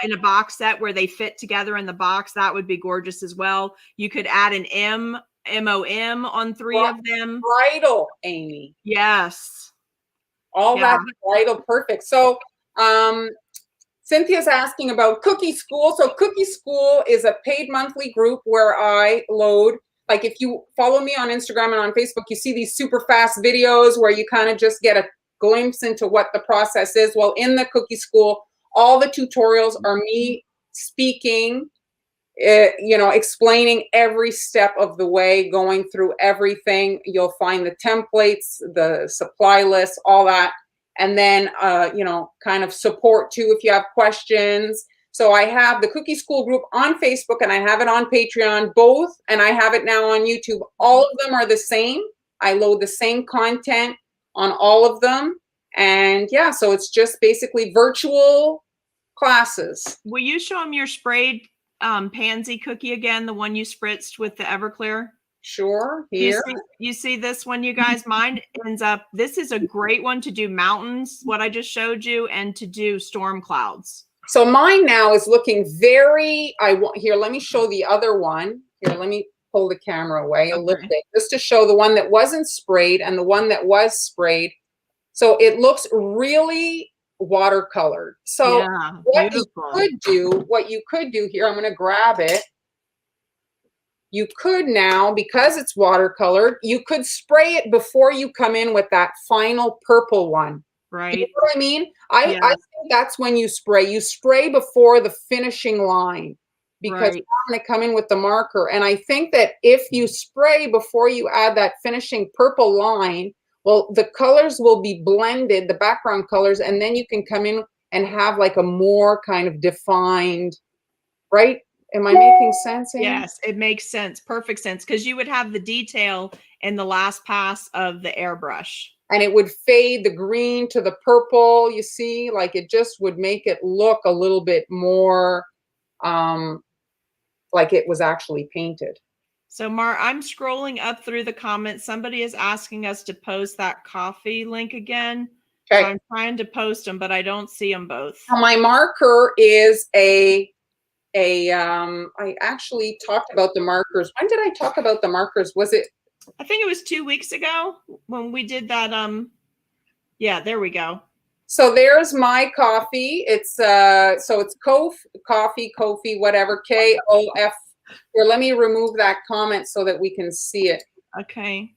Speaker 2: in a box set where they fit together in the box, that would be gorgeous as well. You could add an MOM on 3 of them.
Speaker 1: Bridal, Amy.
Speaker 2: Yes.
Speaker 1: All that bridal, perfect. So Cynthia's asking about Cookie School. So Cookie School is a paid monthly group where I load, like if you follow me on Instagram and on Facebook, you see these super fast videos where you kind of just get a glimpse into what the process is. Well, in the Cookie School, all the tutorials are me speaking, explaining every step of the way, going through everything. You'll find the templates, the supply list, all that. And then, kind of support too if you have questions. So I have the Cookie School group on Facebook and I have it on Patreon, both, and I have it now on YouTube. All of them are the same. I load the same content on all of them. And yeah, so it's just basically virtual classes.
Speaker 2: Will you show them your sprayed Pansy cookie again, the one you spritzed with the Everclear?
Speaker 1: Sure. Here.
Speaker 2: You see this one, you guys? Mine ends up, this is a great one to do mountains, what I just showed you, and to do storm clouds.
Speaker 1: So mine now is looking very, here, let me show the other one. Here, let me pull the camera away a little bit, just to show the one that wasn't sprayed and the one that was sprayed. So it looks really watercolored. So
Speaker 2: yeah,
Speaker 1: what you could do here, I'm going to grab it. You could now, because it's watercolored, you could spray it before you come in with that final purple one.
Speaker 2: Right.
Speaker 1: You know what I mean? I think that's when you spray. You spray before the finishing line, because I'm going to come in with the marker. And I think that if you spray before you add that finishing purple line, well, the colors will be blended, the background colors, and then you can come in and have like a more kind of defined, right? Am I making sense, Amy?
Speaker 2: Yes, it makes sense. Perfect sense. Because you would have the detail in the last pass of the airbrush.
Speaker 1: And it would fade the green to the purple, you see? Like it just would make it look a little bit more like it was actually painted.
Speaker 2: So, Mar, I'm scrolling up through the comments. Somebody is asking us to post that coffee link again.
Speaker 1: Okay.
Speaker 2: So I'm trying to post them, but I don't see them both.
Speaker 1: My marker is I actually talked about the markers. When did I talk about the markers? Was it?
Speaker 2: I think it was 2 weeks ago when we did that. Yeah, there we go.
Speaker 1: So there's my coffee. It's so it's coffee, whatever, KOF. Here, let me remove that comment so that we can see it.
Speaker 2: Okay.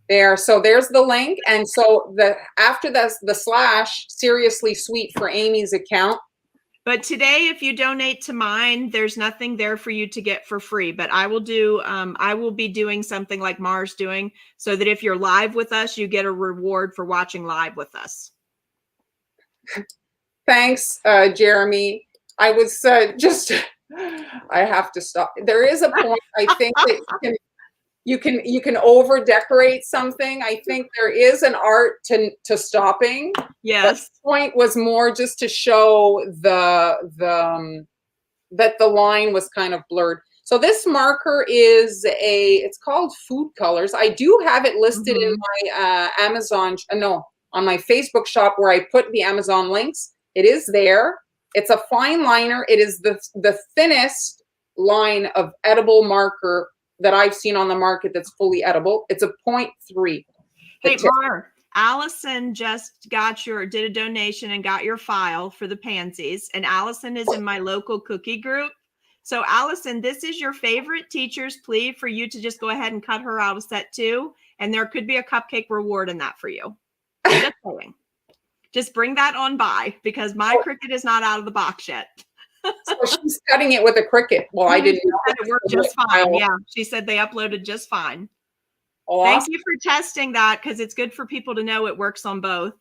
Speaker 1: There. So there's the link. And so after the slash, Seriously Sweet for Amy's account.
Speaker 2: But today, if you donate to mine, there's nothing there for you to get for free. But I will be doing something like Mar's doing, so that if you're live with us, you get a reward for watching live with us. Thanks,
Speaker 1: Jeremy. I was I have to stop. There is a point, I think, that you can over decorate something. I think there is an art to stopping.
Speaker 2: Yes.
Speaker 1: The point was more just to show that the line was kind of blurred. So this marker is it's called Food Colors. I do have it listed in my on my Facebook shop where I put the Amazon links. It is there. It's a fine liner. It is the thinnest line of edible marker that I've seen on the market that's fully edible. It's a 0.3.
Speaker 2: Hey, Mar, Allison just did a donation and got your file for the pansies. And Allison is in my local cookie group. So Allison, this is your favorite teacher's plea for you to just go ahead and cut her out of set 2. And there could be a cupcake reward in that for you. Just saying. Just bring that on by, because my Cricut is not out of the box yet.
Speaker 1: So she's cutting it with a Cricut. Well, I didn't know.
Speaker 2: It worked just fine. Yeah, she said they uploaded just fine.
Speaker 1: Oh,
Speaker 2: thank you for testing that, because it's good for people to know it works on both.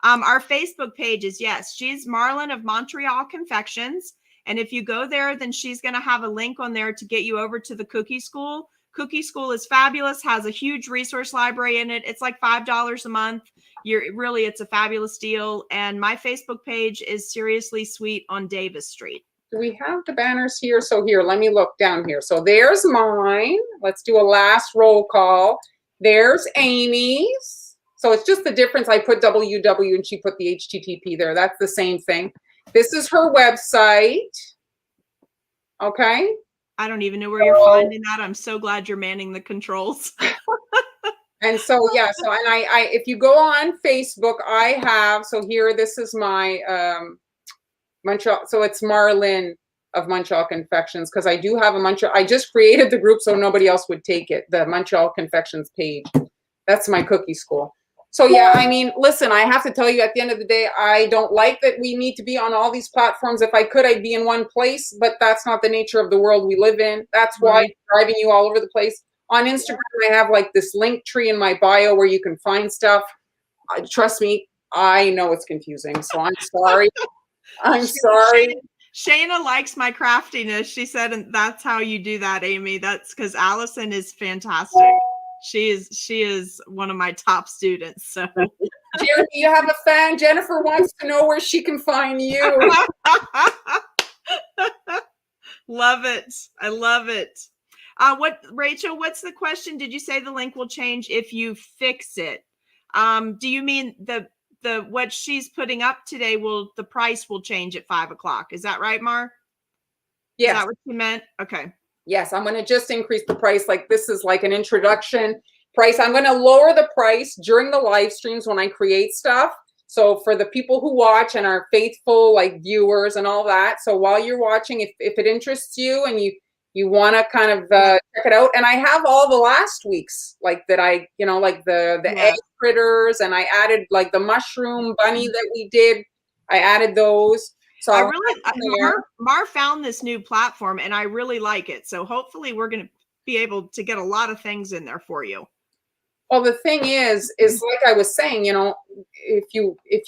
Speaker 2: Our Facebook page is, yes, she's Marlon of Montreal Confections. And if you go there, then she's going to have a link on there to get you over to the Cookie School. Cookie School is fabulous, has a huge resource library in it. It's like $5 a month. It's a fabulous deal. And my Facebook page is Seriously Sweet on Davis Street.
Speaker 1: Do we have the banners here? So here, let me look down here. So there's mine. Let's do a last roll call. There's Amy's. So it's just the difference. I put www and she put the HTTP there. That's the same thing. This is her website. Okay.
Speaker 2: I don't even know where you're finding that. I'm so glad you're manning the controls.
Speaker 1: And so, yeah, so, and I, if you go on Facebook, I have, so here, this is my, Montreal, so it's Marlon of Montreal Confections, because I do have a Montreal, I just created the group so nobody else would take it, the Montreal Confections page. That's my cookie school. So yeah, I mean, listen, I have to tell you, at the end of the day, I don't like that we need to be on all these platforms. If I could, I'd be in one place, but that's not the nature of the world we live in. That's why I'm driving you all over the place. On Instagram, I have like this link tree in my bio where you can find stuff. Trust me, I know it's confusing, so I'm sorry. I'm sorry.
Speaker 2: Shayna likes my craftiness. She said, and that's how you do that, Amy. That's because Allison is fantastic. She is one of my top students. So,
Speaker 1: Jeremy, you have a fan. Jennifer wants to know where she can find you.
Speaker 2: Love it. I love it. Rachel, what's the question? Did you say the link will change if you fix it? Do you mean the what she's putting up today the price will change at 5 o'clock? Is that right, Mar?
Speaker 1: Yes.
Speaker 2: Is that what you meant? Okay.
Speaker 1: Yes, I'm going to just increase the price. Like this is like an introduction price. I'm going to lower the price during the live streams when I create stuff. So for the people who watch and are faithful like viewers and all that. So while you're watching, if it interests you and you want to kind of check it out. And I have all the last week's like that like the egg critters, and I added like the mushroom bunny that we did. I added those. So
Speaker 2: Mar found this new platform and I really like it. So hopefully we're going to be able to get a lot of things in there for you.
Speaker 1: Well, the thing is like I was saying, if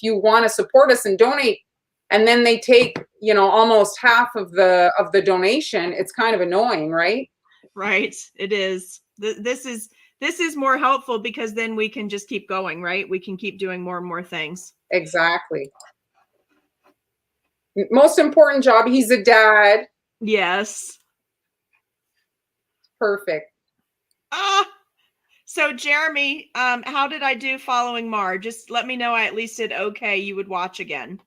Speaker 1: you want to support us and donate, and then they take, almost half of the donation, it's kind of annoying, right?
Speaker 2: Right. It is. This is more helpful because then we can just keep going, right? We can keep doing more and more things.
Speaker 1: Exactly. Most important job. He's a dad.
Speaker 2: Yes.
Speaker 1: Perfect.
Speaker 2: So Jeremy, how did I do following Mar? Just let me know I at least did okay. You would watch again.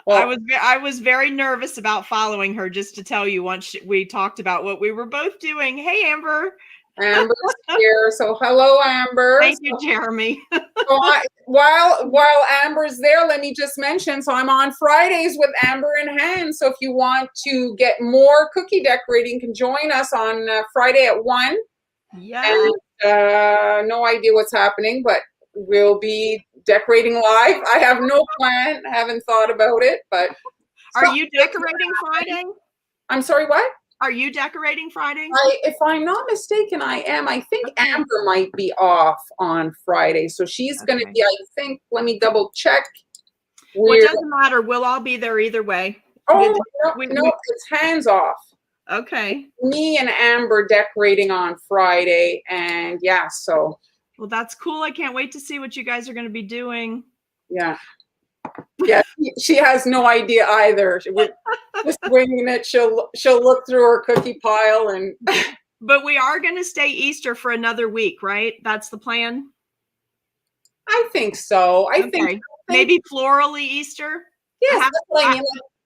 Speaker 2: Well, I was very nervous about following her, just to tell you once we talked about what we were both doing. Hey, Amber.
Speaker 1: Amber's here. So hello, Amber.
Speaker 2: Thank you, Jeremy.
Speaker 1: So while Amber's there, let me just mention, so I'm on Fridays with Amber in hand. So if you want to get more cookie decorating, you can join us on Friday at 1.
Speaker 2: Yeah.
Speaker 1: And no idea what's happening, but we'll be decorating live. I have no plan. I haven't thought about it, but.
Speaker 2: Are you decorating Friday?
Speaker 1: I'm sorry, what?
Speaker 2: Are you decorating Friday?
Speaker 1: If I'm not mistaken, I am. I think Amber might be off on Friday. So she's going to be, I think, let me double check.
Speaker 2: Well, it doesn't matter. We'll all be there either way.
Speaker 1: Oh, no, it's hands off.
Speaker 2: Okay.
Speaker 1: Me and Amber decorating on Friday. And yeah, so.
Speaker 2: Well, that's cool. I can't wait to see what you guys are going to be doing.
Speaker 1: Yeah. Yeah, she has no idea either. We're just winging it. She'll look through her cookie pile and.
Speaker 2: But we are going to stay Easter for another week, right? That's the plan.
Speaker 1: I think so. I think
Speaker 2: maybe florally Easter.
Speaker 1: Yes, like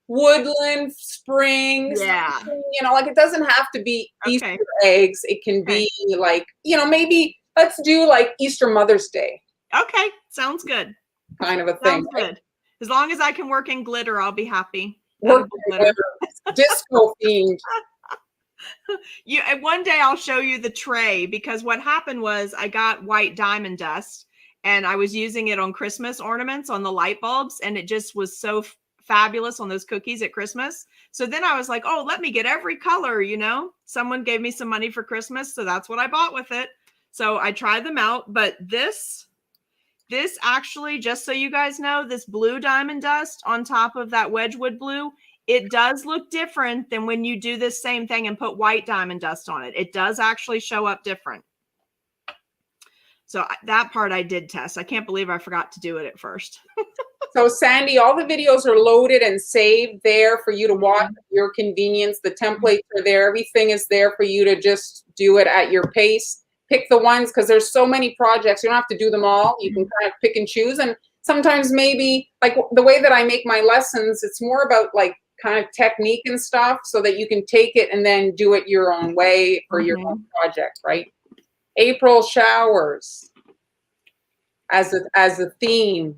Speaker 1: woodland, springs.
Speaker 2: Yeah.
Speaker 1: Like it doesn't have to be Easter eggs. It can be like maybe let's do like Easter Mother's Day.
Speaker 2: Okay, sounds good.
Speaker 1: Kind of a thing.
Speaker 2: Sounds good. As long as I can work in glitter, I'll be happy.
Speaker 1: Work glitter. Disco themed.
Speaker 2: One day I'll show you the tray, because what happened was I got white diamond dust and I was using it on Christmas ornaments on the light bulbs, and it just was so fabulous on those cookies at Christmas. So then I was like, oh, let me get every color, Someone gave me some money for Christmas, so that's what I bought with it. So I tried them out, but this actually, just so you guys know, this blue diamond dust on top of that Wedgwood blue, it does look different than when you do this same thing and put white diamond dust on it. It does actually show up different. So that part I did test. I can't believe I forgot to do it at first.
Speaker 1: So Sandy, all the videos are loaded and saved there for you to watch at your convenience. The templates are there. Everything is there for you to just do it at your pace. Pick the ones, because there's so many projects. You don't have to do them all. You can kind of pick and choose. And sometimes maybe, like the way that I make my lessons, it's more about like kind of technique and stuff so that you can take it and then do it your own way for your own project, right? April showers as a theme.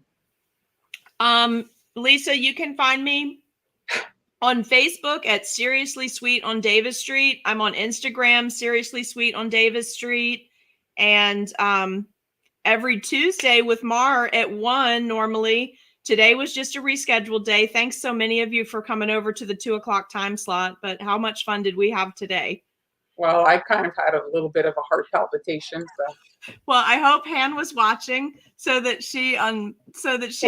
Speaker 2: Lisa, you can find me on Facebook at Seriously Sweet on Davis Street. I'm on Instagram, Seriously Sweet on Davis Street. And every Tuesday with Mar at 1 normally. Today was just a rescheduled day. Thanks so many of you for coming over to the 2 o'clock time slot. But how much fun did we have today?
Speaker 1: Well, I kind of had a little bit of a heart palpitation. So.
Speaker 2: Well, I hope Han was watching so that she
Speaker 1: can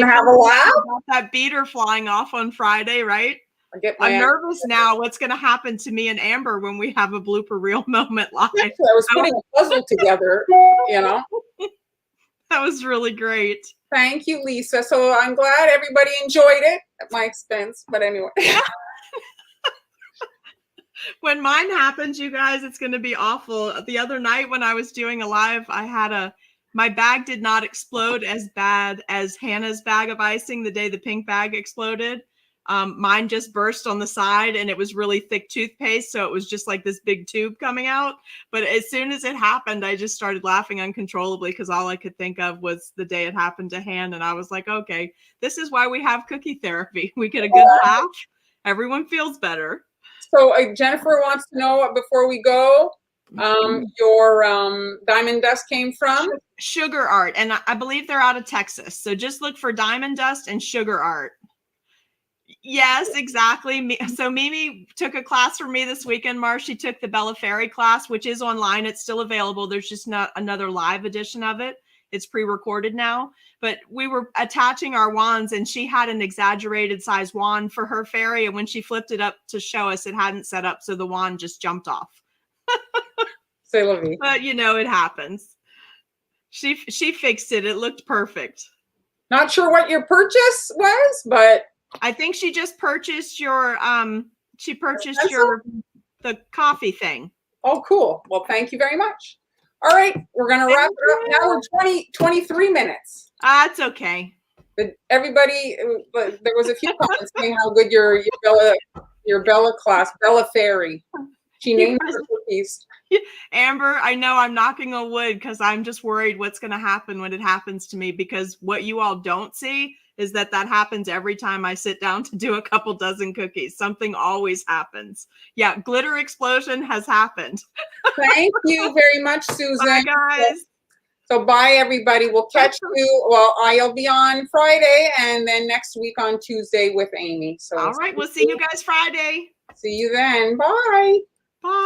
Speaker 1: have a laugh
Speaker 2: about that beater flying off on Friday, right?
Speaker 1: I'm
Speaker 2: nervous now. What's going to happen to me and Amber when we have a blooper reel moment live?
Speaker 1: I was putting a puzzle together, you know.
Speaker 2: That was really great.
Speaker 1: Thank you, Lisa. So I'm glad everybody enjoyed it at my expense. But anyway.
Speaker 2: When mine happens, you guys, it's going to be awful. The other night when I was doing a live, my bag did not explode as bad as Hannah's bag of icing the day the pink bag exploded. Mine just burst on the side and it was really thick toothpaste. So it was just like this big tube coming out. But as soon as it happened, I just started laughing uncontrollably because all I could think of was the day it happened to Han. And I was like, okay, this is why we have cookie therapy. We get a good laugh. Everyone feels better.
Speaker 1: So Jennifer wants to know before we go, your diamond dust came from?
Speaker 2: Sugar Art. And I believe they're out of Texas. So just look for Diamond Dust and Sugar Art. Yes, exactly. So Mimi took a class from me this weekend, Mar. She took the Bella Fairy class, which is online. It's still available. There's just not another live edition of it. It's pre-recorded now. But we were attaching our wands and she had an exaggerated size wand for her fairy. And when she flipped it up to show us, it hadn't set up. So the wand just jumped off.
Speaker 1: Say la vie.
Speaker 2: But you know, it happens. She fixed it. It looked perfect.
Speaker 1: Not sure what your purchase was, but
Speaker 2: I think she just purchased your the coffee thing.
Speaker 1: Oh, cool. Well, thank you very much. All right, we're going to wrap it up. Now we're 23 minutes.
Speaker 2: It's okay.
Speaker 1: But everybody, there was a few comments saying how good your Bella class, Bella Fairy. She named her cookies.
Speaker 2: Amber, I know I'm knocking on wood because I'm just worried what's going to happen when it happens to me, because what you all don't see is that happens every time I sit down to do a couple dozen cookies. Something always happens. Yeah, glitter explosion has happened.
Speaker 1: Thank you very much, Susan.
Speaker 2: Bye, guys.
Speaker 1: So bye, everybody. We'll catch you. Well, I'll be on Friday and then next week on Tuesday with Amy. So
Speaker 2: all right, we'll see you guys Friday.
Speaker 1: See you then. Bye.
Speaker 2: Bye.